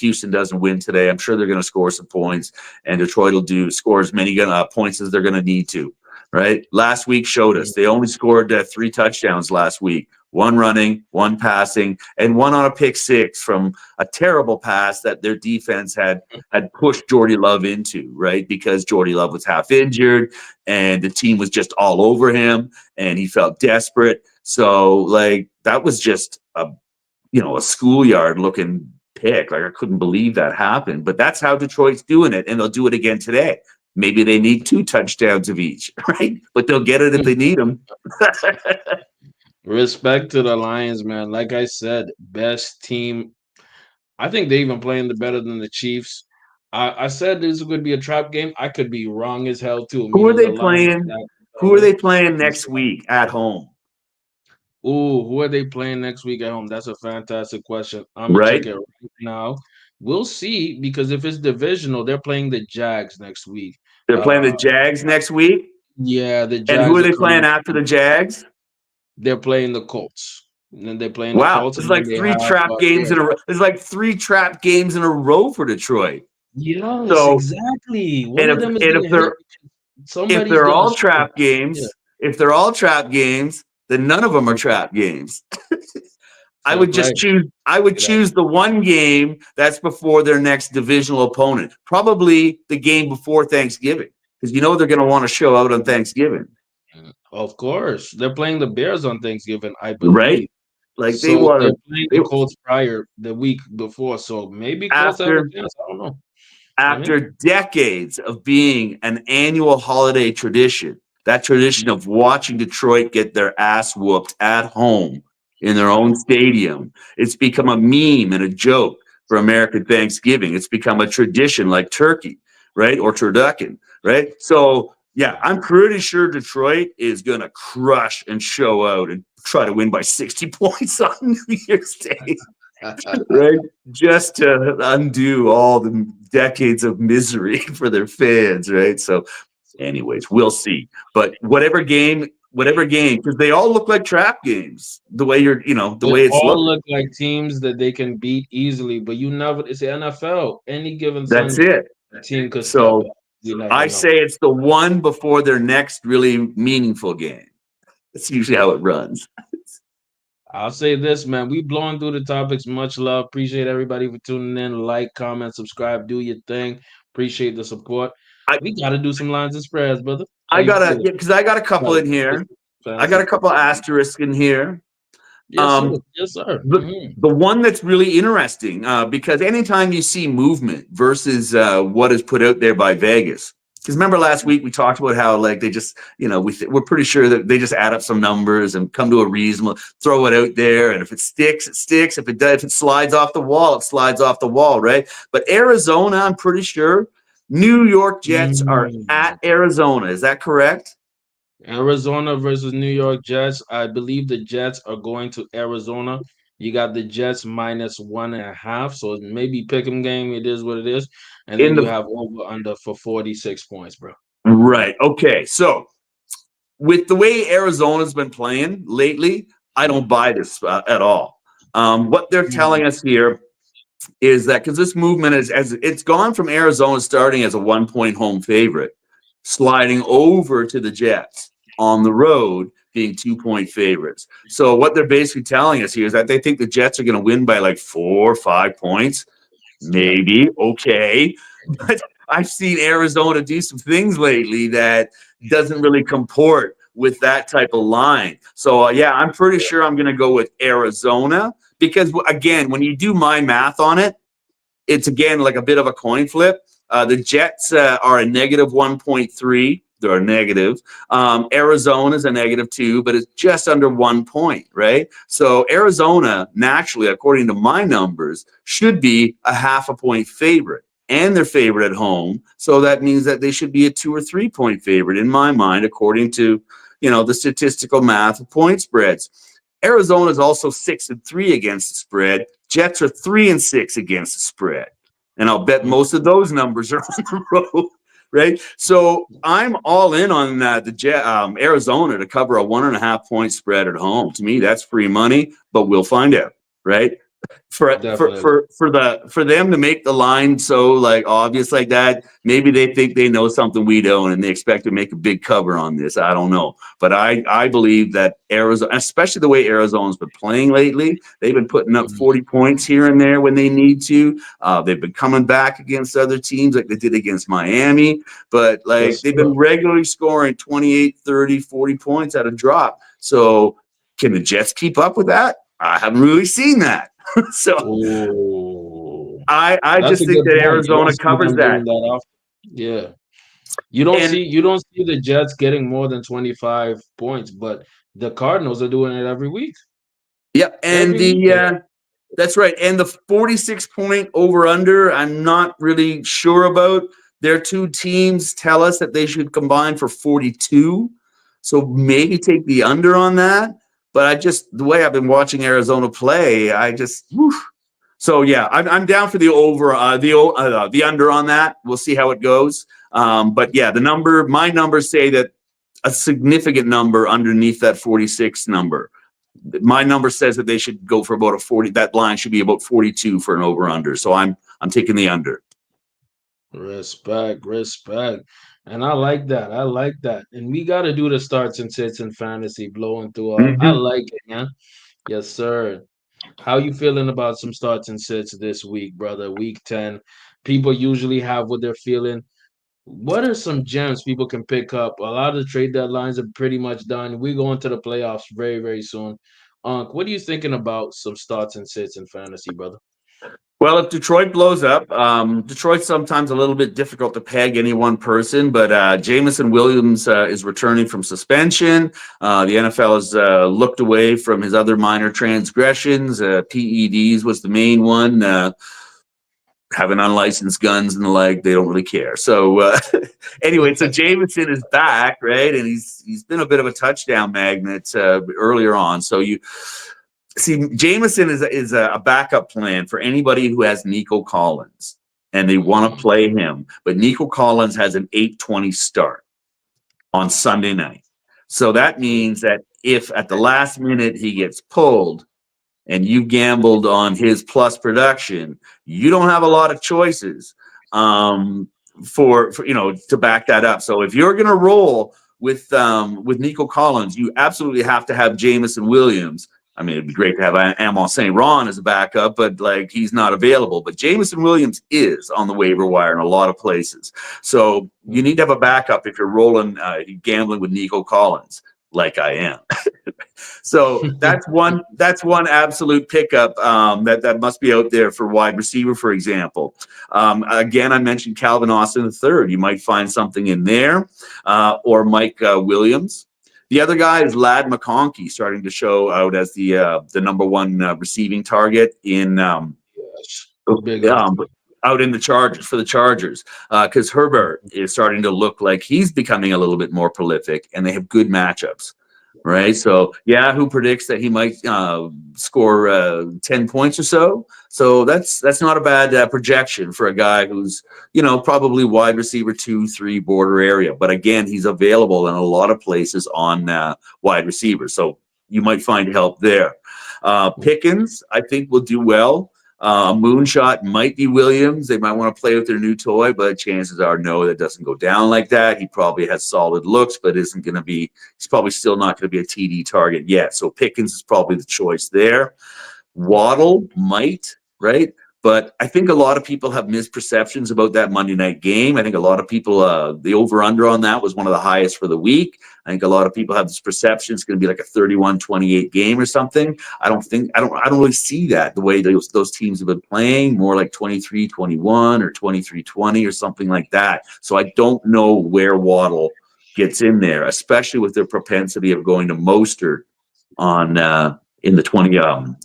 Houston doesn't win today, I'm sure they're going to score some points, and Detroit will score as many points as they're going to need to. Right? Last week showed us they only scored 3 touchdowns last week. one running, one passing, and one on a pick six from a terrible pass that their defense had pushed Jordy Love into, right? Because Jordy Love was half injured and the team was just all over him and he felt desperate. So like that was just a schoolyard looking pick. Like I couldn't believe that happened. But that's how Detroit's doing it, and they'll do it again today. Maybe they need 2 touchdowns of each, right? But they'll get it if they need them.
Respect to the Lions, man. Like I said, best team. I think they even playing the better than the Chiefs. I said this would be a trap game. I could be wrong as hell too.
Who are
Meaning the
they
Lions
playing?
got
Who are
better.
they playing next week at home?
Ooh, who are they playing next week at home? That's a fantastic question. I'm gonna check
Right?
it right now. We'll see because if it's divisional, they're playing the Jags next week.
They're playing the
Uh,
Jags next week.
yeah, the
And who are
Jags are
they playing
coming.
after the Jags?
They're playing the Colts. And then they're playing the
Wow,
Colts,
it's
and then
like
they
three
have
trap games
yeah.
in a row. It's like 3 trap games in a row for Detroit.
Yes,
So,
exactly. One
and
of
if
them is
and if
gonna hit.
they're if
Somebody's
they're
gonna
all
strike.
trap
Yeah,
games, if they're all trap games, then none of them are trap games. I
fair
would
play.
just choose I would
Get that.
choose the one game that's before their next divisional opponent. Probably the game before Thanksgiving. Because they're going to want to show out on Thanksgiving,
Of course, they're playing the Bears on Thanksgiving, I
right?
believe.
Like they
So they're
want
playing
to
the Colts prior the week before. So maybe Colts have a
after
chance. I don't know. You know what I mean?
after decades of being an annual holiday tradition, that tradition of watching Detroit get their ass whooped at home in their own stadium, it's become a meme and a joke for American Thanksgiving. It's become a tradition like turkey, right? Or turducken, right? So, yeah, I'm pretty sure Detroit is going to crush and show out and try to win by 60 points on New Year's Day, right? Just to undo all the decades of misery for their fans, right? So, anyways, we'll see. But whatever game, because they all look like trap games. The way the
They
way it's
all
looking.
look like teams that they can beat easily, but you never. It's the NFL. Any given
That's
Sunday,
it.
a team could step
So
up. You never
I
know.
say it's the one before their next really meaningful game. That's usually how it runs.
I'll say this, man. We blowing through the topics. Much love. Appreciate everybody for tuning in. Like, comment, subscribe, do your thing. Appreciate the support.
I
We got to do some lines and spreads, brother. How
I
you
gotta
feel?
because I got a couple
Right.
in here. I got
Fantasy
a couple
football.
asterisks in here.
Yes, sir.
Um,
Yes, sir.
the the one that's really interesting because anytime you see movement versus what is put out there by Vegas, because remember last week we talked about how like they just we're pretty sure that they just add up some numbers and come to a reasonable, throw it out there, and if it sticks, it sticks. If it slides off the wall, it slides off the wall, right? But Arizona, I'm pretty sure New York Jets are
Mm.
at Arizona. Is that correct?
Arizona versus New York Jets. I believe the Jets are going to Arizona. You got the Jets minus 1.5. So maybe pick 'em game. It is what it is. And
In
then you
the
have over under for 46 points, bro.
right. Okay. So with the way Arizona's been playing lately, I don't buy this at all. What they're telling us here is that because this movement is as it's gone from Arizona starting as a 1 point home favorite, sliding over to the Jets on the road being 2 point favorites. So what they're basically telling us here is that they think the Jets are going to win by like 4 or 5 points.
Yeah.
Maybe okay, but I've seen Arizona do some things lately that doesn't really comport with that type of line. So yeah, I'm pretty sure I'm going to go with Arizona because again, when you do my math on it, it's again like a bit of a coin flip. The Jets are a negative 1.3. They're a negative. Arizona's a -2, but it's just under 1 point, right? So Arizona, naturally, according to my numbers, should be a half a point favorite. And they're favorite at home. So that means that they should be a 2 or 3 point favorite in my mind, according to the statistical math of point spreads. Arizona is also 6-3 against the spread. Jets are 3-6 against the spread. And I'll bet most of those numbers are on the road, right? So I'm all in on Arizona to cover a 1.5 point spread at home. To me, that's free money, but we'll find out, right?
Definitely.
For them to make the line so like obvious like that, maybe they think they know something we don't, and they expect to make a big cover on this. I don't know, but I believe that Arizona, especially the way Arizona's been playing lately, they've been putting up
Mhm.
40 points here and there when they need to. They've been coming back against other teams like they did against Miami, but like
Yes,
they've
sir.
been regularly scoring 28, 30, 40 points at a drop. So can the Jets keep up with that? I haven't really seen that. So
Ooh,
I
that's
just
a
think
good
that
point. You don't
Arizona
see
covers
them doing
that.
that often. Yeah.
And
You don't see the Jets getting more than 25 points, but the Cardinals are doing it every week.
yeah, and
Every
the
weekend.
that's right. And the 46 point over under, I'm not really sure about. Their two teams tell us that they should combine for 42. So maybe take the under on that. But I just the way I've been watching Arizona play, I just whew. So yeah, I'm down for the over the under on that. We'll see how it goes. But yeah, my numbers say that a significant number underneath that 46 number. My number says that they should go for about a 40. That line should be about 42 for an over under. So I'm taking the under.
Respect, respect. And I like that. I like that. And we got to do the starts and sits in fantasy blowing through our. I
Mm-hmm.
like it, man. Yes, sir. How you feeling about some starts and sits this week, brother? Week 10. People usually have what they're feeling. What are some gems people can pick up? A lot of the trade deadlines are pretty much done. We go into the playoffs very, very soon. What are you thinking about some starts and sits in fantasy, brother?
Well, if Detroit blows up, Detroit's sometimes a little bit difficult to peg any one person, but Jamison Williams is returning from suspension. The NFL has looked away from his other minor transgressions. PEDs was the main one. Having unlicensed guns and the like, they don't really care. So anyway, so Jameson is back, right? And he's been a bit of a touchdown magnet earlier on. So you see, Jameson is a backup plan for anybody who has Nico Collins and they want to
Mhm.
play him. But Nico Collins has an 8:20 start on Sunday night. So that means that if at the last minute he gets pulled, and you gambled on his plus production, you don't have a lot of choices for to back that up. So if you're going to roll with Nico Collins, you absolutely have to have Jamison Williams. I mean, it'd be great to have Amon St. Ron as a backup, but like he's not available. But Jamison Williams is on the waiver wire in a lot of places. So you need to have a backup if you're rolling gambling with Nico Collins, like I am. So that's one absolute pickup that must be out there for wide receiver, for example. Again, I mentioned Calvin Austin III. You might find something in there, or Mike Williams. The other guy is Lad McConkey, starting to show out as the number one receiving target in
Yes. Big up.
um, out in the Chargers for the Chargers because Herbert is starting to look like he's becoming a little bit more prolific, and they have good matchups. Right, so yeah, who predicts that he might score 10 points or so? So that's not a bad projection for a guy who's probably wide receiver 2, 3 border area. But again, he's available in a lot of places on wide receiver, so you might find help there. Pickens, I think, will do well. Moonshot might be Williams. They might want to play with their new toy, but chances are no, that doesn't go down like that. He probably has solid looks, but isn't going to be. He's probably still not going to be a TD target yet. So Pickens is probably the choice there. Waddle might, right? But I think a lot of people have misperceptions about that Monday night game. I think a lot of people, the over-under on that was one of the highest for the week. I think a lot of people have this perception it's going to be like a 31-28 game or something. I don't really see that the way those teams have been playing, more like 23-21 or 23-20 or something like that. So I don't know where Waddle gets in there, especially with their propensity of going to Mostert on in the 20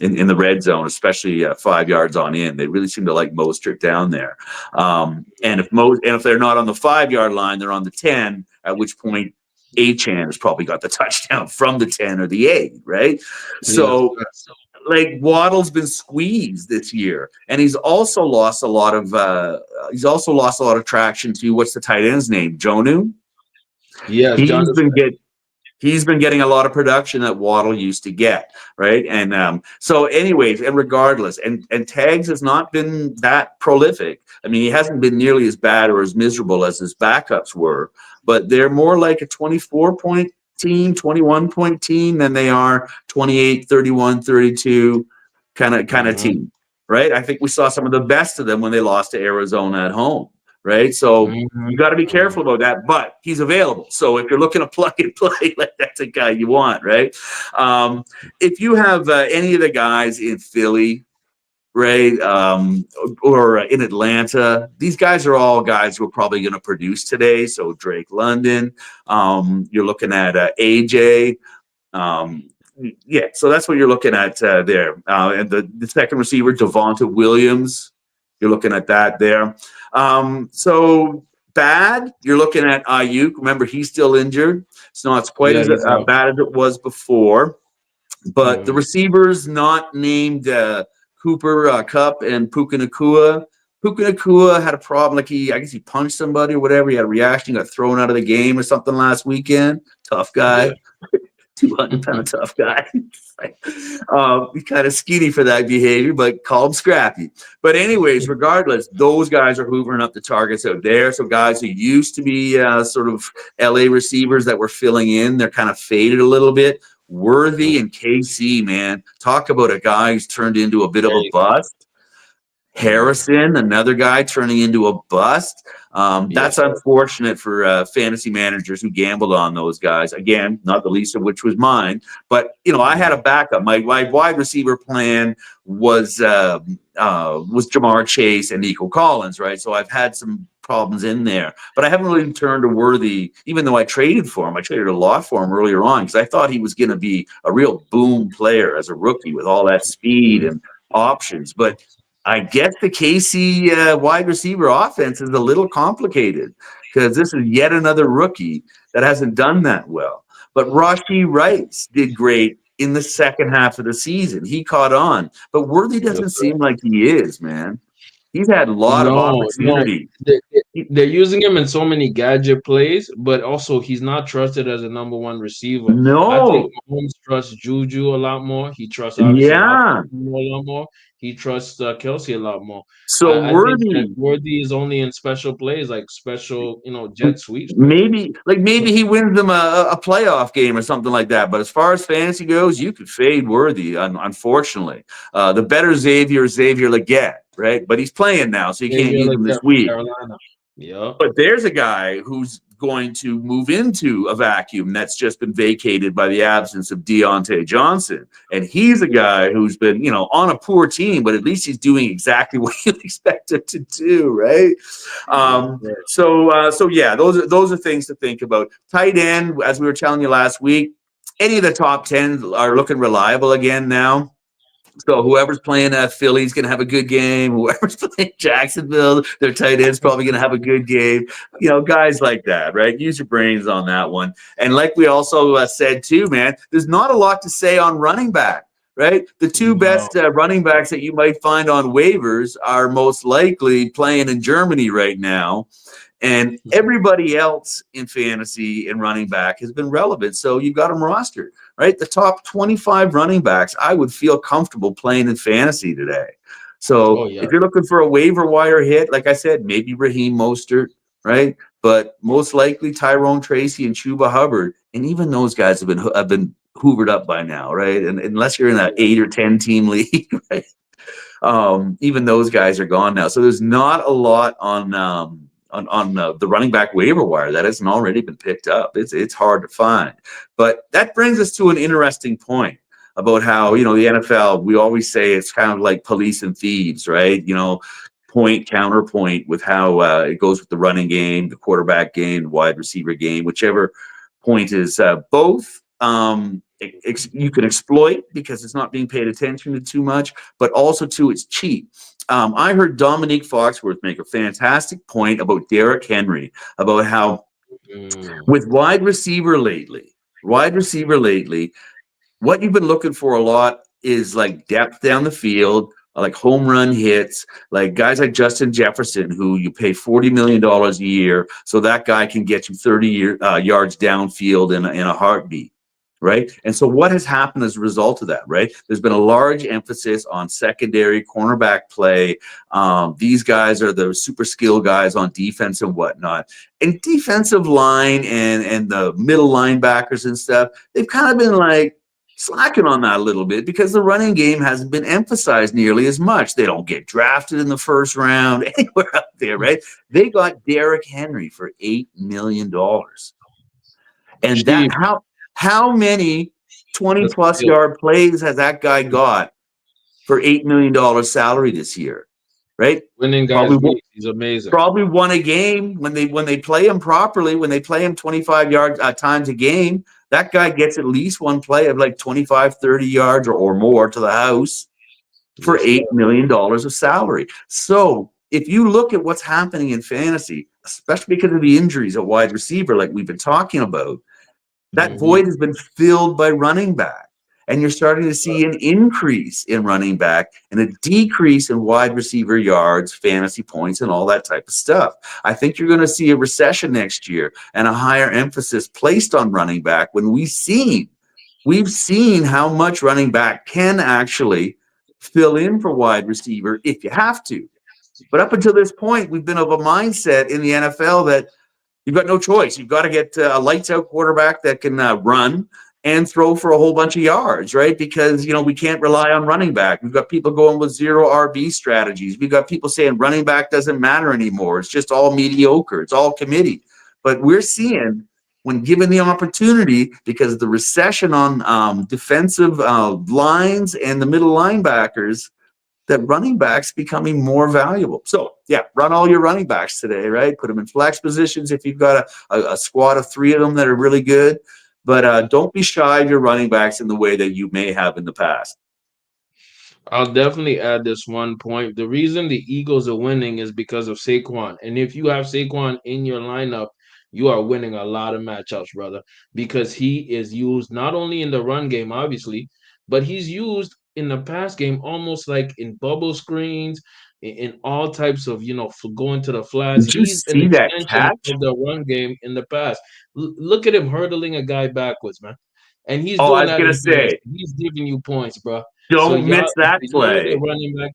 in the red zone, especially 5 yards on in. They really seem to like Mostert down there. And if they're not on the 5 yard line, they're on the 10, at which point Achan has probably got the touchdown from the 10 or the 8, right?
Yes.
So like Waddle's been squeezed this year, and he's also lost a lot of traction to what's the tight end's name? Jonu.
Yes,
He's
Jonathan.
been get He's been getting a lot of production that Waddle used to get, right? And so, anyways, and regardless, and Tags has not been that prolific. I mean, he hasn't been nearly as bad or as miserable as his backups were, but they're more like a 24-point team, 21-point team than they are 28, 31, 32 kind of
Mm-hmm.
team, right? I think we saw some of the best of them when they lost to Arizona at home, right? So
Mm-hmm.
you got to be
Mm-hmm.
careful about that, but he's available. So if you're looking to plug and play, like that's a guy you want, right? Um, if you have any of the guys in Philly, right, or in Atlanta, these guys are all guys who are probably going to produce today. So Drake London, you're looking at AJ. Um, yeah, so that's what you're looking at there. And the second receiver, Devonta Williams, you're looking at that there. So bad, you're looking at Ayuk. Remember, he's still injured. It's not quite
Yeah,
as
he's out.
bad as it was before. But the
Mm-hmm.
receivers not named Cooper Cup and Puka Nakua. Puka Nakua had a problem, like I guess he punched somebody or whatever. He had a reaction, got thrown out of the game or something last weekend. Tough
Yeah.
guy. 200-pound tough guy. He's kind of skinny for that behavior, but call him scrappy. But anyways, regardless, those guys are hoovering up the targets out there. So guys who used to be sort of LA receivers that were filling in, they're kind of faded a little bit.
Mm,
Worthy and KC, man, talk about a guy who's turned into a bit of a
very good.
bust.
Mm.
Harrison, another guy turning into a bust.
Yes.
That's unfortunate for fantasy managers who gambled on those guys. Again, not the least of which was mine. But I had a
Mm.
backup. My wide receiver plan was Jamar Chase and Nico Collins, right? So I've had some problems in there, but I haven't really turned to Worthy, even though I traded for him. I traded a lot for him earlier on because I thought he was going to be a real boom player as a rookie with all that speed
Mm.
and options. But I guess the KC wide receiver offense is a little complicated because this is yet another rookie that hasn't done that well. But Rashi Rice did great in the second half of the season. He caught on, but Worthy
Yes,
doesn't
sir.
seem like he is, man. He's had a lot of
No, no.
opportunity.
They're using him in so many gadget plays, but also he's not trusted as a number one receiver. I think
No,
Mahomes trusts Juju a lot more. He trusts obviously
yeah.
Hopkins a lot more. He trusts Kelsey a lot more.
So
I think that
Worthy,
Worthy is only in special plays, like special, jet sweeps plays.
maybe he wins them a playoff game or something like that. But as far as fantasy goes, you could fade Worthy. Unfortunately, the better Xavier Leggett, right? But he's playing now, so you can't
Xavier
use
like
him this
that from
week.
Carolina. Yep.
But there's a guy who's going to move into a vacuum that's just been vacated by the absence of Deontay Johnson. And he's a guy who's been, on a poor team, but at least he's doing exactly what you expect him to do, right?
Yes,
Um,
sir.
so yeah, those are things to think about. Tight end, as we were telling you last week, any of the top 10 are looking reliable again now. So whoever's playing Philly's going to have a good game. Whoever's playing Jacksonville, their tight end's probably going to have a good game. Guys like that, right? Use your brains on that one. And like we also said too, man, there's not a lot to say on running back, right? The two
No.
best running backs that you might find on waivers are most likely playing in Germany right now. And everybody else in fantasy and running back has been relevant. So you've got them rostered, right? The top 25 running backs, I would feel comfortable playing in fantasy today.
Oh
So
yeah.
if you're looking for a waiver wire hit, like I said, maybe Raheem Mostert, right? But most likely Tyrone Tracy and Chuba Hubbard. And even those guys have been hoovered up by now, right? And unless you're in an
Yeah.
8 or 10 team league, right? Even those guys are gone now. So there's not a lot on the running back waiver wire that hasn't already been picked up. It's hard to find. But that brings us to an interesting point about how the NFL. We always say it's kind of like police and thieves, right? Point counterpoint with how it goes with the running game, the quarterback game, the wide receiver game, whichever point is both. You can exploit because it's not being paid attention to too much, but also too it's cheap. I heard Dominique Foxworth make a fantastic point about Derrick Henry, about how
Mm.
with wide receiver lately, what you've been looking for a lot is like depth down the field, like home run hits, like guys like Justin Jefferson, who you pay $40 million a year, so that guy can get you 30 yards downfield in a heartbeat. Right. And so what has happened as a result of that? Right. There's been a large emphasis on secondary cornerback play. These guys are the super skill guys on defense and whatnot. And defensive line and the middle linebackers and stuff, they've kind of been like slacking on that a little bit because the running game hasn't been emphasized nearly as much. They don't get drafted in the first round anywhere out there, right? They got Derrick Henry for $8 million. And that
Cheap.
how many 20
That's
plus
real.
yard plays has that guy got for $8 million salary this year? Right?
Winning
Probably
guys meet. He's amazing.
probably won a game when they play him properly, when they play him 25 yards times a game. That guy gets at least one play of like 25, 30 yards or more to the house for
Yes, sir.
$8 million of salary. So if you look at what's happening in fantasy, especially because of the injuries at wide receiver, like we've been talking about, that
Hmm.
void has been filled by running back. And you're starting to see an increase in running back and a decrease in wide receiver yards, fantasy points, and all that type of stuff. I think you're going to see a recession next year and a higher emphasis placed on running back when we've seen how much running back can actually fill in for wide receiver if you have to. But up until this point, we've been of a mindset in the NFL that you've got no choice. You've got to get a lights out quarterback that can run and throw for a whole bunch of yards, right? Because, we can't rely on running back. We've got people going with zero RB strategies. We've got people saying running back doesn't matter anymore. It's just all mediocre. It's all committee. But we're seeing when given the opportunity, because of the recession on defensive lines and the middle linebackers, that running backs becoming more valuable. So yeah, run all your running backs today, right? Put them in flex positions if you've got a squad of three of them that are really good. But don't be shy of your running backs in the way that you may have in the past.
I'll definitely add this one point. The reason the Eagles are winning is because of Saquon. And if you have Saquon in your lineup, you are winning a lot of matchups, brother, because he is used not only in the run game, obviously, but he's used in the pass game almost like in bubble screens, in all types of, going to the flats.
Did you
He's an
see that
extension
catch?
of the run game in the past. Look at him hurdling a guy backwards, man. And he's
Oh, I
doing
was
that
gonna
in fantasy.
say,
He's giving you points, bro. So
don't
y'all,
miss that
the year
play.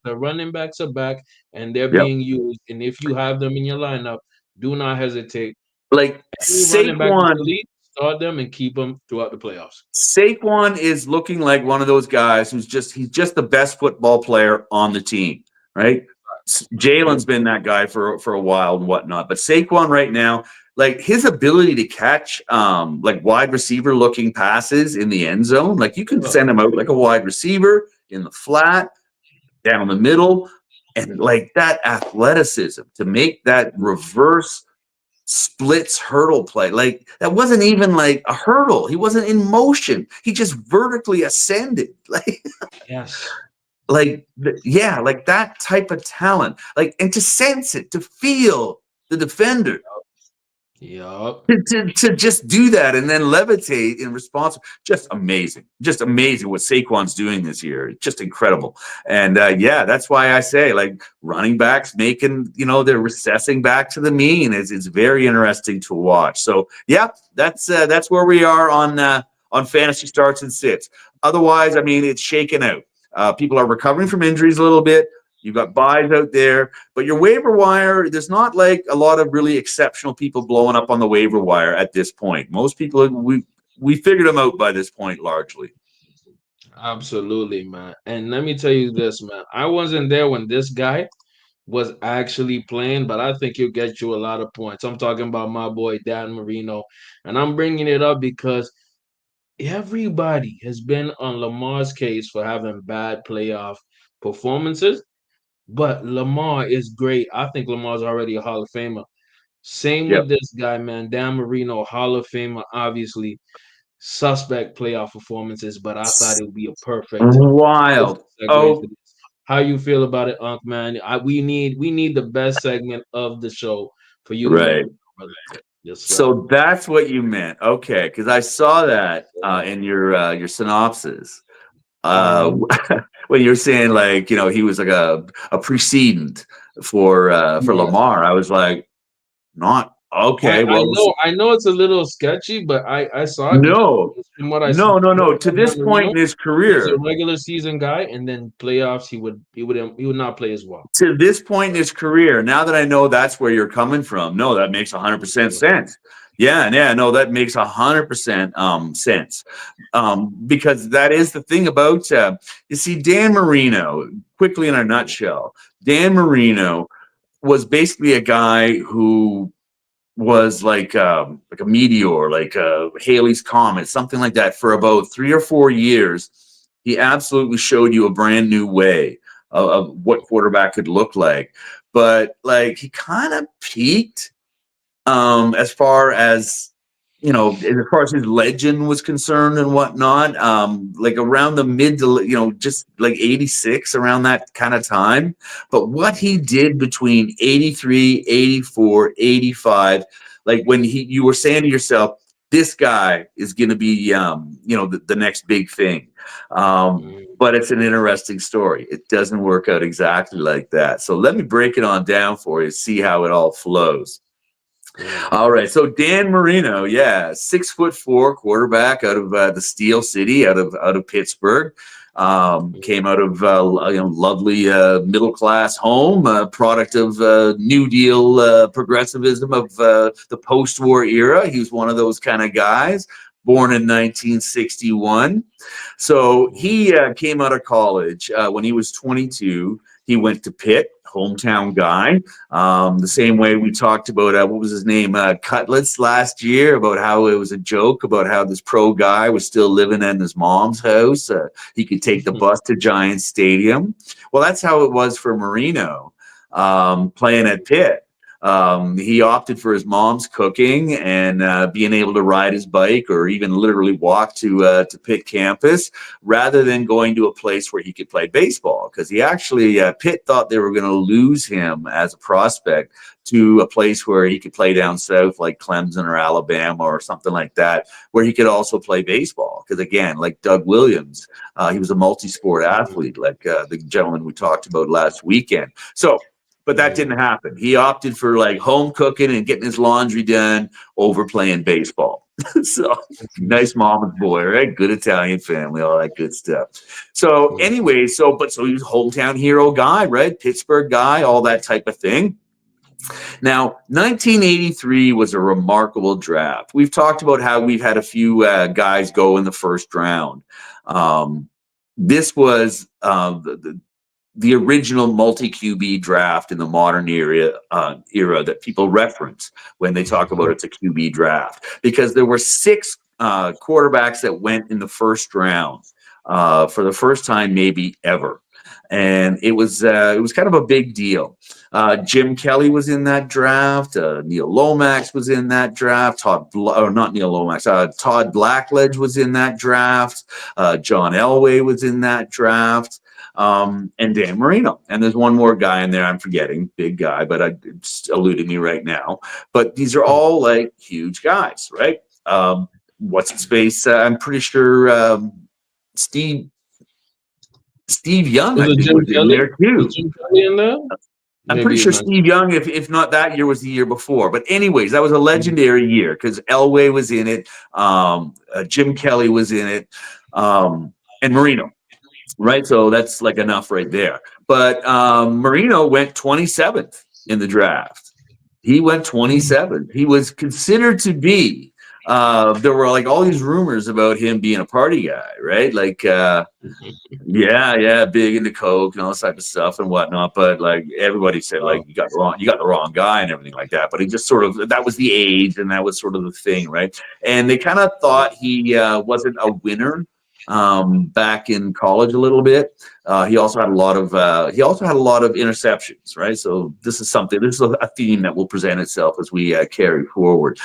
the running backs are back and they're
Yep.
being used. And if you have them in your lineup, do not hesitate.
Like
Every running back is
Saquon
elite. Start them and keep them throughout the playoffs.
Saquon is looking like one of those guys he's just the best football player on the team, right?
Yep.
Jalen's been that guy for a while and whatnot, but Saquon right now, like his ability to catch like wide receiver looking passes in the end zone, like you can
Yep.
send him out like a wide receiver in the flat, down the middle, and like that athleticism to make that reverse splits hurdle play. Like that wasn't even like a hurdle. He wasn't in motion. He just vertically ascended.
Yes.
Yeah, like that type of talent. Like and to sense it, to feel the defender,
Yep.
to just do that and then levitate in response. Just amazing what Saquon's doing this year. Just incredible. And yeah, that's why I say like running backs making, they're recessing back to the mean. It's very interesting to watch. So yeah, that's where we are on fantasy starts and sits. Otherwise, I mean, it's shaken out. People are recovering from injuries a little bit. You've got buys out there, but your waiver wire, there's not like a lot of really exceptional people blowing up on the waiver wire at this point. Most people, we figured them out by this point largely.
Absolutely, man. And let me tell you this, man. I wasn't there when this guy was actually playing, but I think he'll get you a lot of points. I'm talking about my boy Dan Marino, and I'm bringing it up because everybody has been on Lamar's case for having bad playoff performances, but Lamar is great. I think Lamar's already a Hall of Famer. Same
Yep.
with this guy, man. Dan Marino, Hall of Famer, obviously. Suspect playoff performances, but I thought it would be a perfect
Wild.
segue into
Oh,
this. How you feel about it, Unc, man? We need the best segment of the show for you to let
right.
me know, brother. Yes, sir.
So that's what you meant. Okay, because I saw that in your synopsis. Uh,
Mm-hmm.
when you're saying like, he was like a precedent for
Yeah.
Lamar, I was like, not
I,
okay.
I
Well,
know I know it's a little sketchy, but I saw it
no,
because from what I saw
no, no, no. To
from
this
Dan
point
Marino,
in his
he's a
career,
regular season guy, and then playoffs he would not play as well.
now that I know that's where you're coming from, no, that makes 100%
Yeah.
sense. Yeah, yeah, no, that makes 100% sense. Because that is the thing about you see Dan Marino. Quickly in a nutshell, Dan Marino was basically a guy who was like a meteor, like Haley's comet, something like that. For about 3 or 4 years, he absolutely showed you a brand new way of what quarterback could look like. But like he kind of peaked as far as as far as his legend was concerned and whatnot, like around the mid to just like 86, around that kind of time. But what he did between 83, 84, 85, like when you were saying to yourself, this guy is going to be the next big thing.
Mm-hmm.
But it's an interesting story. It doesn't work out exactly like that. So let me break it on down for you, see how it all flows.
Mm-hmm.
All right. So Dan Marino, yeah, 6'4" quarterback out of the Steel City, out of Pittsburgh. Came out of lovely middle class home, product of New Deal progressivism of the post war era. He was one of those kind of guys. Born in 1961. So he came out of college when he was 22. He went to Pitt, hometown guy. The same way we talked about what was his name, Cutlets last year, about how it was a joke about how this pro guy was still living in his mom's house. He could take the bus to Giant Stadium. Well, that's how it was for Marino playing at Pitt. He opted for his mom's cooking and being able to ride his bike or even literally walk to Pitt campus rather than going to a place where he could play baseball, because he actually Pitt thought they were going to lose him as a prospect to a place where he could play down south like Clemson or Alabama or something like that, where he could also play baseball. Because again, like Doug Williams, he was a multi-sport athlete, like the gentleman we talked about last weekend. So but that didn't happen. He opted for like home cooking and getting his laundry done over playing baseball. So nice mama's boy, right? Good Italian family, all that good stuff. So anyway, so he was a hometown hero guy, right? Pittsburgh guy, all that type of thing. Now, 1983 was a remarkable draft. We've talked about how we've had a few guys go in the first round. Um, this was the original multi QB draft in the modern era that people reference when they talk about it's a QB draft, because there were six quarterbacks that went in the first round for the first time, maybe ever. And it was kind of a big deal. Jim Kelly was in that draft. Neil Lomax was in that draft. Not Neil Lomax. Todd Blackledge was in that draft. John Elway was in that draft. And Dan Marino. And there's one more guy in there I'm forgetting, big guy, but it's eluding me right now. But these are all like huge guys, right? What's his face? I'm pretty sure Steve Steve Young,
Was
I
it
think,
Jim
was in
Kelly?
there
Was
too.
Jim Kelly in there?
I'm pretty
Maybe he's
sure
not.
Steve Young, if not that year, was the year before. But anyways, that was a legendary year because Elway was in it, Jim Kelly was in it, and Marino. Right, so that's like enough right there. But Marino went 27th in the draft. He went 27th. He was considered to be. There were like all these rumors about him being a party guy, right? Like yeah, yeah, big into coke and all this type of stuff and whatnot. But like everybody said, like you got the wrong guy and everything like that. But he just sort of that was the age and that was sort of the thing, right? And they kind of thought he wasn't a winner back in college a little bit. He also had a lot of interceptions, right? So this is a theme that will present itself as we carry forward.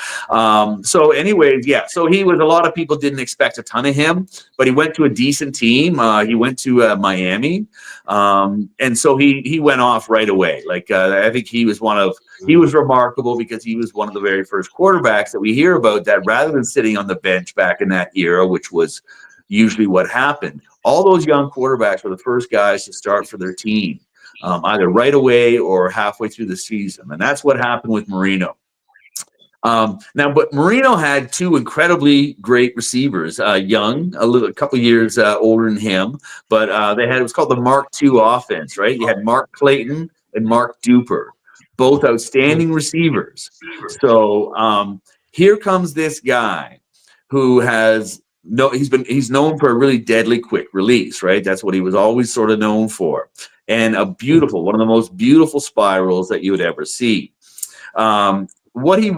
So anyways, yeah. So a lot of people didn't expect a ton of him, but he went to a decent team. He went to Miami, and so he went off right away. Like I think he was remarkable because he was one of the very first quarterbacks that we hear about that rather than sitting on the bench back in that era, which was usually what happened, All those young quarterbacks were the first guys to start for their team, either right away or halfway through the season. And that's what happened with Marino. Now, but Marino had two incredibly great receivers, young, a couple years older than him, but they had, it was called the Mark II offense, right? You had Mark Clayton and Mark Duper, both outstanding receivers. So here comes this guy who has no, he's known for a really deadly quick release, right? That's what he was always sort of known for, and a beautiful, one of the most beautiful spirals that you would ever see. What he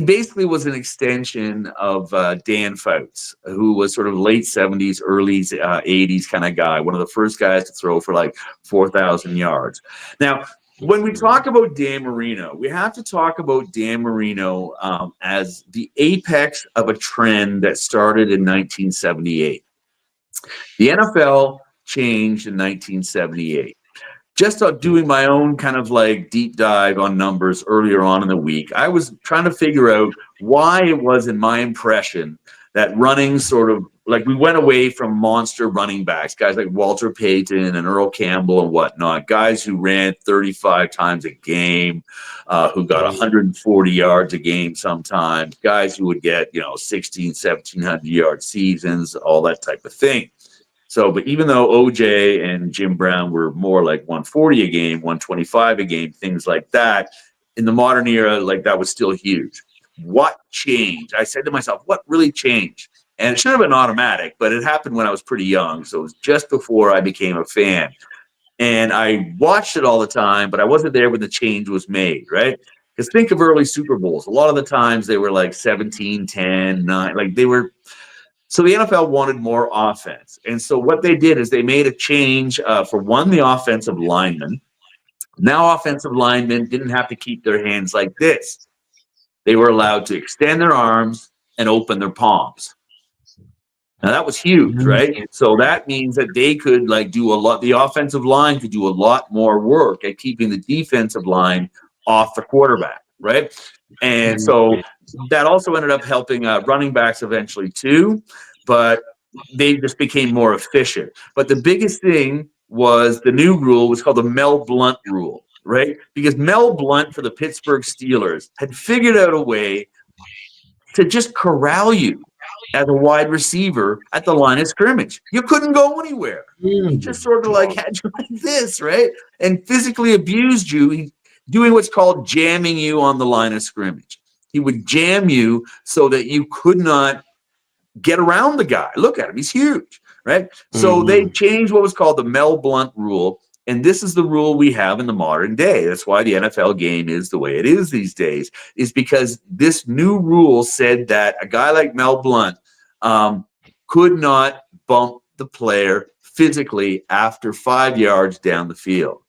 basically was an extension of Dan Fouts, who was sort of late 70s, early 80s kind of guy, one of the first guys to throw for like 4,000 yards. Now, when we talk about Dan Marino, we have to talk about Dan Marino as the apex of a trend that started in 1978. The NFL changed in 1978. Just doing my own kind of like deep dive on numbers earlier on in the week, I was trying to figure out why it was, in my impression, that running sort of like we went away from monster running backs, guys like Walter Payton and Earl Campbell and whatnot, guys who ran 35 times a game, who got 140 yards a game sometimes, guys who would get, 16, 1,700 yard seasons, all that type of thing. So, but even though OJ and Jim Brown were more like 140 a game, 125 a game, things like that, in the modern era, like that was still huge. What changed? I said to myself, what really changed? And it should have been automatic, but it happened when I was pretty young. So it was just before I became a fan. And I watched it all the time, but I wasn't there when the change was made, right? Because think of early Super Bowls. A lot of the times they were like 17, 10, 9, like they were. So the NFL wanted more offense. And so what they did is they made a change for one, the offensive linemen. Now offensive linemen didn't have to keep their hands like this. They were allowed to extend their arms and open their palms. Now that was huge, right? So that means that they could like do a lot. The offensive line could do a lot more work at keeping the defensive line off the quarterback, right? And so that also ended up helping running backs eventually too, but they just became more efficient. But the biggest thing was the new rule was called the Mel Blount rule, right? Because Mel Blount for the Pittsburgh Steelers had figured out a way to just corral you as a wide receiver at the line of scrimmage. You couldn't go anywhere. He just sort of like had you like this, right? And physically abused you, doing what's called jamming you on the line of scrimmage. He would jam you so that you could not get around the guy. Look at him. He's huge, right? So they changed what was called the Mel Blount rule. And this is the rule we have in the modern day. That's why the NFL game is the way it is these days, is because this new rule said that a guy like Mel Blount could not bump the player physically after 5 yards down the field.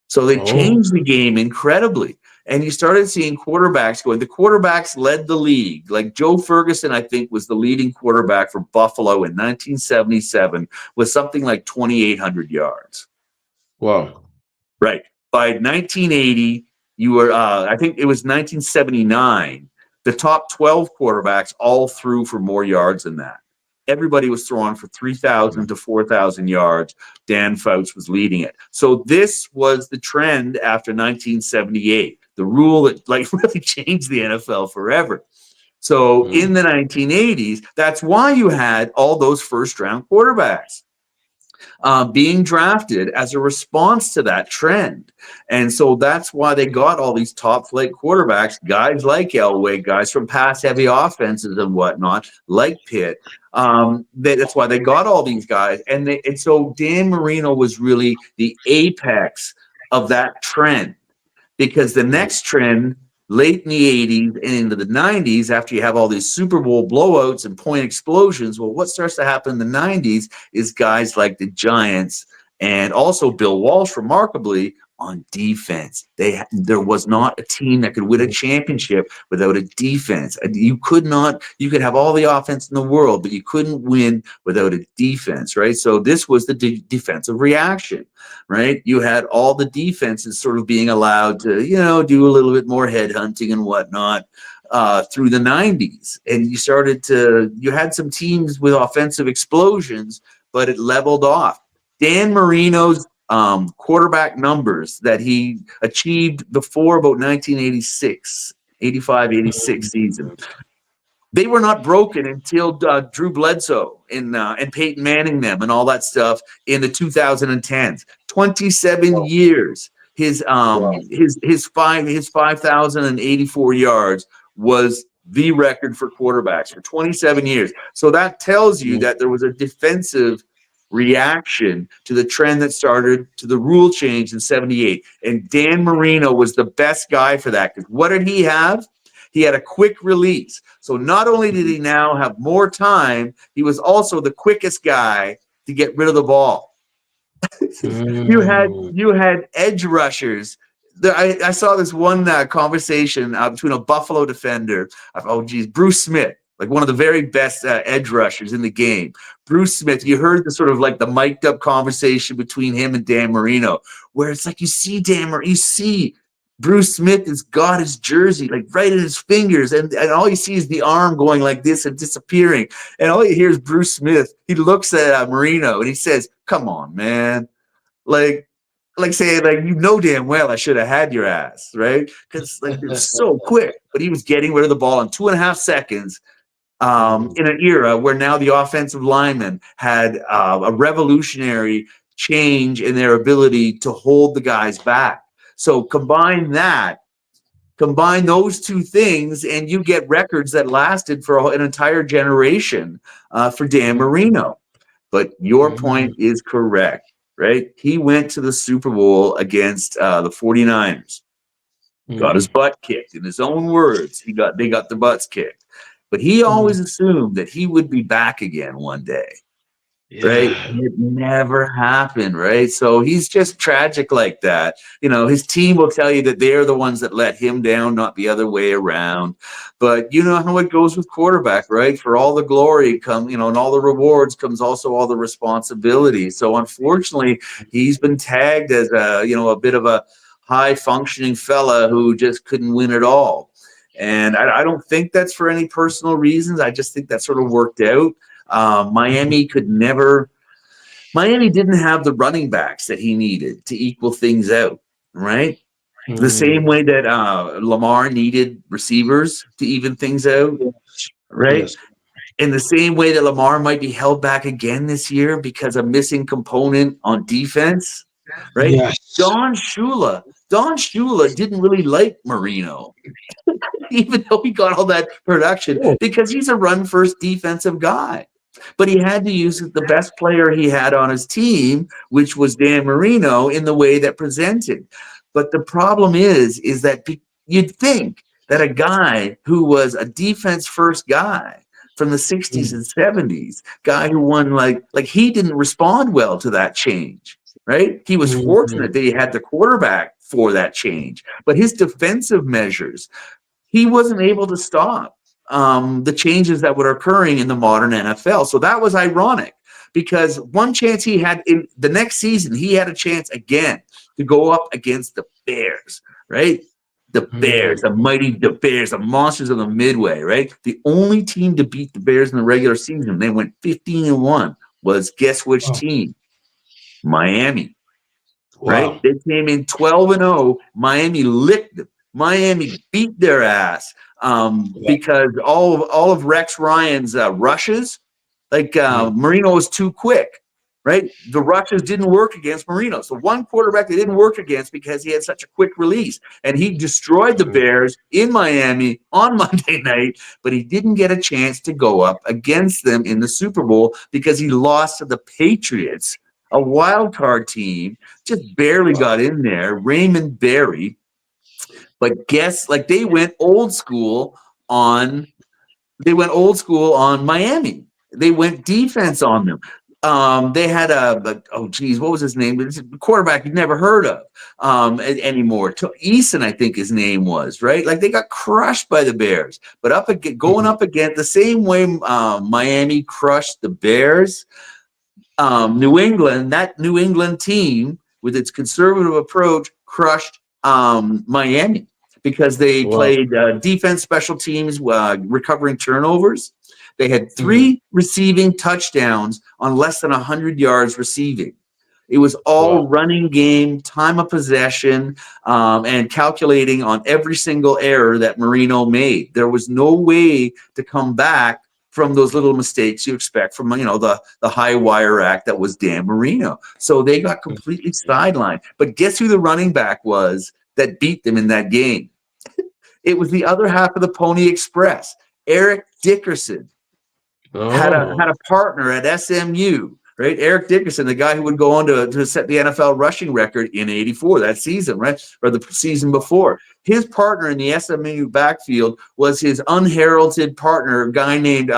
So they changed the game incredibly. And you started seeing quarterbacks going. The quarterbacks led the league. Like Joe Ferguson, I think, was the leading quarterback for Buffalo in 1977 with something like 2,800 yards.
Wow.
Right. By 1980, you were, I think it was 1979, the top 12 quarterbacks all threw for more yards than that. Everybody was throwing for 3,000 to 4,000 yards. Dan Fouts was leading it. So this was the trend after 1978, the rule that like really changed the NFL forever. So in the 1980s, that's why you had all those first-round quarterbacks being drafted as a response to that trend. And so that's why they got all these top flight quarterbacks, guys like Elway, guys from pass heavy offenses and whatnot, like Pitt. That's why they got all these guys. And so Dan Marino was really the apex of that trend, because the next trend late in the 80s and into the 90s, after you have all these Super Bowl blowouts and point explosions, well, what starts to happen in the 90s is guys like the Giants and also Bill Walsh, remarkably, on defense. There was not a team that could win a championship without a defense. You could have all the offense in the world, but you couldn't win without a defense, right? So this was the defensive reaction, right? You had all the defenses sort of being allowed to, do a little bit more headhunting and whatnot. through the 90s, and you had some teams with offensive explosions, but it leveled off. Dan Marino's quarterback numbers that he achieved before about 1986, 85, 86 season, they were not broken until Drew Bledsoe and Peyton Manning them and all that stuff in the 2010s. 27
Wow.
years.
Wow.
His 5,084 yards was the record for quarterbacks for 27 years. So that tells you
Mm,
that there was a defensive reaction to the trend that started to the rule change in 78. And Dan Marino was the best guy for that. Because what did he have? He had a quick release. So not only did he now have more time, he was also the quickest guy to get rid of the ball.
mm,
You had edge rushers. I saw this one conversation between a Buffalo defender. Bruce Smith, like one of the very best edge rushers in the game. Bruce Smith, you heard the sort of like the mic'd up conversation between him and Dan Marino, where it's like you see Bruce Smith has got his jersey like right in his fingers, and all you see is the arm going like this and disappearing. And all you hear is Bruce Smith. He looks at Marino and he says, "Come on, man." Like, saying, like, damn well I should have had your ass, right? Because like it was so quick, but he was getting rid of the ball in 2.5 seconds.
mm,
In an era where now the offensive linemen had a revolutionary change in their ability to hold the guys back. So combine those two things, and you get records that lasted for an entire generation for Dan Marino. But your
mm,
point is correct, right? He went to the Super Bowl against the 49ers, got his
mm.
butt kicked. In his own words, they got their butts kicked. But he
Mm.
always assumed that he would be back again one day, right?
Yeah.
It never happened, right? So he's just tragic like that. His team will tell you that they're the ones that let him down, not the other way around. But you know how it goes with quarterback, right? For all the glory and all the rewards comes also all the responsibility. So unfortunately, he's been tagged as a bit of a high functioning fella who just couldn't win it all. And I don't think that's for any personal reasons. I just think that sort of worked out. Miami could never. Miami didn't have the running backs that he needed to equal things out, right? The same
Mm.
way that Lamar needed receivers to even things out,
Yes.
right?
Yes.
In the same way that Lamar might be held back again this year because of missing component on defense, right?
Yes.
Don Shula didn't really like Marino, even though he got all that production
Oh.
because he's a run first defensive guy. But he had to use the best player he had on his team, which was Dan Marino, in the way that presented. But the problem is that you'd think that a guy who was a defense first guy from the 60s
Mm,
and 70s, guy who won like he didn't respond well to that change, right? He was fortunate
mm,
that he had the quarterback for that change, but his defensive measures he wasn't able to stop the changes that were occurring in the modern NFL. So that was ironic because one chance he had in the next season, he had a chance again to go up against the Bears, right? The
mm.
Bears, the Bears, the monsters of the Midway, right? The only team to beat the Bears in the regular season, they went 15-1, was guess which
Oh,
team? Miami, right?
wow.
They came in 12-0. Miami licked them. Miami beat their ass
Wow.
because all of Rex Ryan's rushes, like
Mm,
Marino was too quick, right? The rushes didn't work against Marino. So one quarterback that didn't work against because he had such a quick release. And he destroyed the
mm.
Bears in Miami on Monday night, but he didn't get a chance to go up against them in the Super Bowl because he lost to the Patriots, a wild card team, just barely
Wow.
got in there. Raymond Berry, but guess like on they went old school on Miami. They went defense on them. They had oh geez, what was his name? It's a quarterback you've never heard of anymore. Eason, I think his name was, right? Like they got crushed by the Bears, but going
Mm,
up against the same way Miami crushed the Bears. That New England team with its conservative approach crushed Miami because they
Wow.
played defense, special teams, recovering turnovers. They had
Mhm.
3 receiving touchdowns on less than 100 yards receiving. It was
Wow.
all running game, time of possession, and calculating on every single error that Marino made. There was no way to come back from those little mistakes you expect from the high wire act that was Dan Marino. So they got completely sidelined. But guess who the running back was that beat them in that game? It was the other half of the Pony Express. Eric Dickerson had
Oh.
a partner at SMU, right? Eric Dickerson, the guy who would go on to set the NFL rushing record in '84, that season, right? Or the season before. His partner in the SMU backfield was his unheralded partner, a guy named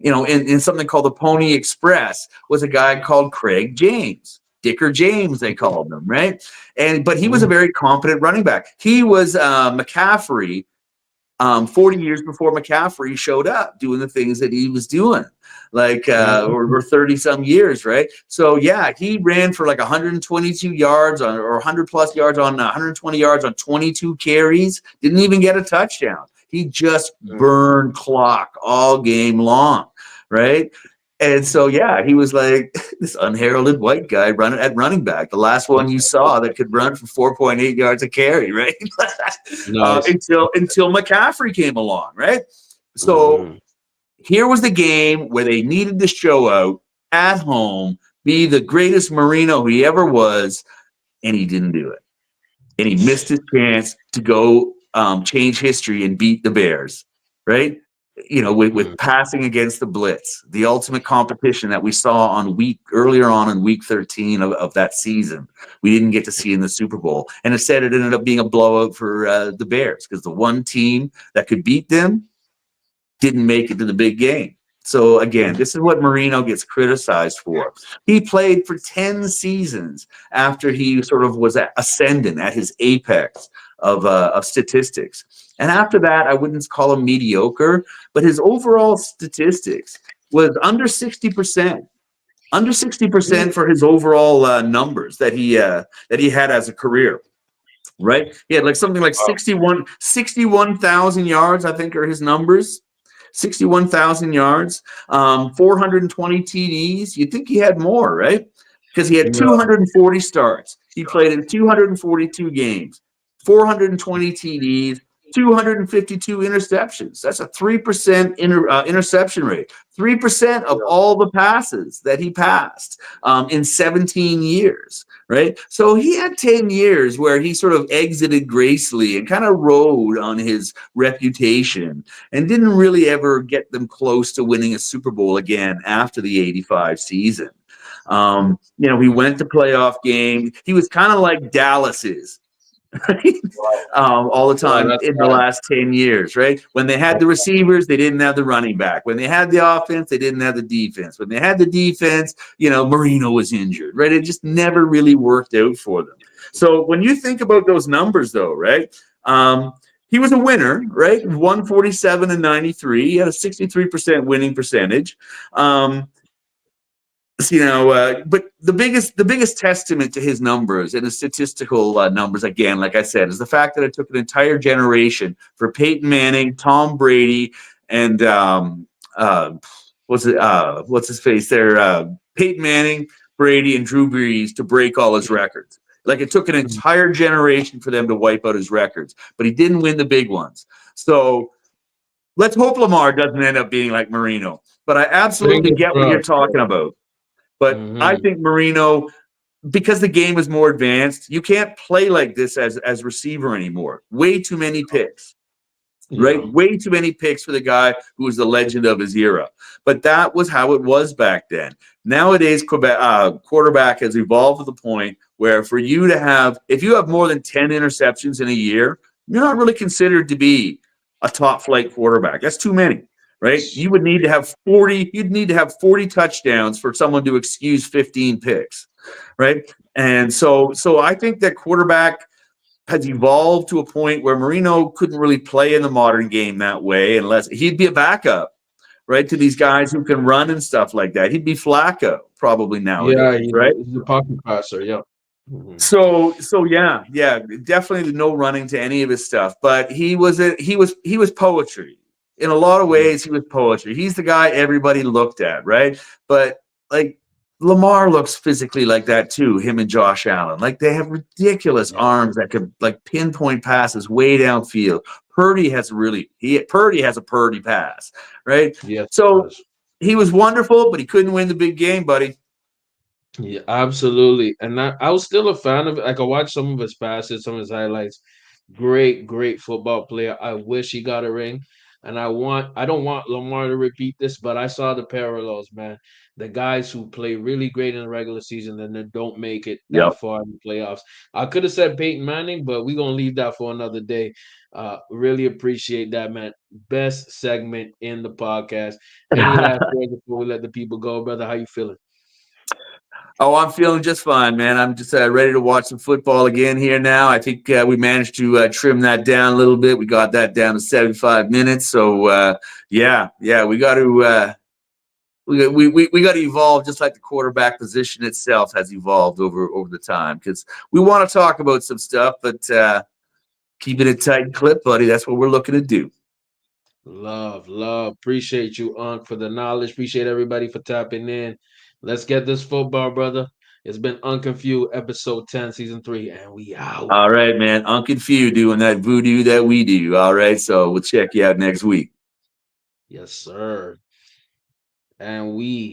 in something called the Pony Express, was a guy called Craig James. Dicker James, they called him, right? But he was a
Mhm.
very competent running back. He was McCaffrey 40 years before McCaffrey showed up doing the things that he was doing, like
Mhm.
or 30 some years, right? So yeah, he ran for like 122 yards or 100 plus yards on 120 yards on 22 carries. Didn't even get a touchdown. He just burned clock all game long, right? And so, yeah, he was like this unheralded white guy running at running back, the last one you saw that could run for 4.8 yards a carry, right?
Nice.
Until McCaffrey came along, right? So
Mhm.
here was the game where they needed to show out at home, be the greatest Marino he ever was, and he didn't do it. And he missed his chance to go change history and beat the Bears, right? With
Mhm.
passing against the blitz, the ultimate competition that we saw earlier on in week 13 of that season. We didn't get to see in the Super Bowl. And instead, it ended up being a blowout for the Bears because the one team that could beat them didn't make it to the big game. So again, this is what Marino gets criticized for. He played for 10 seasons after he sort of was ascendant at his apex of statistics. And after that, I wouldn't call him mediocre, but his overall statistics was under 60% for his overall numbers that he had as a career. Right? He had like something like
Wow.
61,000 yards, I think are his numbers. 61,000 yards, 420 TDs. You'd think he had more, right? Because he had
Yeah.
240 starts. He played in 242 games, 420 TDs, 252 interceptions. That's a 3% interception rate. 3% of
Yeah.
all the passes that he passed in 17 years, right? So he had 10 years where he sort of exited gracefully and kind of rode on his reputation and didn't really ever get them close to winning a Super Bowl again after the '85 season. He went to playoff games. He was kind of like Dallas is. Right?
Wow.
All the
Wow.
time
That's
in the
sad.
last 10 years, right? When they had the receivers, they didn't have the running back. When they had the offense, they didn't have the defense. When they had the defense, Marino was injured, right? It just never really worked out for them. So when you think about those numbers, though, right? He was a winner, right? 147 and 93. He had a 63% winning percentage. But the biggest testament to his numbers and his statistical numbers, again, like I said, is the fact that it took an entire generation for Peyton Manning, Tom Brady, and what's his face there, Peyton Manning, Brady, and Drew Brees to break all his records. Like it took an
Mhm.
entire generation for them to wipe out his records, but he didn't win the big ones. So let's hope Lamar doesn't end up being like Marino. But I absolutely
Fingers
get what you're
crossed.
talking about. But I
Mhm.
think Marino, because the game is more advanced, you can't play like this as receiver anymore. Way too many picks, right?
Yeah.
Way too many picks for the guy who was the legend of his era. But that was how it was back then. Nowadays, quarterback has evolved to the point where for you to have, if you have more than 10 interceptions in a year, you're not really considered to be a top flight quarterback. That's too many, right? You would need to have 40, you'd need to have 40 touchdowns for someone to excuse 15 picks, right? And so I think that quarterback has evolved to a point where Marino couldn't really play in the modern game that way unless he'd be a backup, right, to these guys who can run and stuff like that. He'd be Flacco probably
Yeah.
nowadays, right?
He's a pocket passer. Yeah. Mhm.
So yeah, definitely no running to any of his stuff. But he was poetry. In a lot of
Yeah.
ways, he was poetry. He's the guy everybody looked at, right? But like Lamar looks physically like that too. Him and Josh Allen, like they have ridiculous
Yeah.
arms that could like pinpoint passes way downfield. Purdy has a Purdy pass, right?
Yes, it
So
does.
he was wonderful, but he couldn't win the big game, buddy.
Yeah, absolutely. And I was still a fan of it. I could watch some of his passes, some of his highlights. Great, great football player. I wish he got a ring. And I don't want Lamar to repeat this, but I saw the parallels, man. The guys who play really great in the regular season and then don't make it that
Yep.
far in the playoffs. I could have said Peyton Manning, but we're gonna leave that for another day. Really appreciate that, man. Best segment in the podcast. Any last words before we let the people go, brother? How you feeling?
Oh, I'm feeling just fine, man. I'm just ready to watch some football again here now. I think we managed to trim that down a little bit. We got that down to 75 minutes. So yeah, we got to we got to evolve just like the quarterback position itself has evolved over the time because we want to talk about some stuff, but keeping it tight and clip, buddy. That's what we're looking to do.
Love, love. Appreciate you, Unc, for the knowledge. Appreciate everybody for tapping in. Let's get this football, brother. It's been Unconfused, episode 10, season 3, and we out.
All right, man. Unc and Few doing that voodoo that we do. All right, so we'll check you out next week.
Yes, sir. And we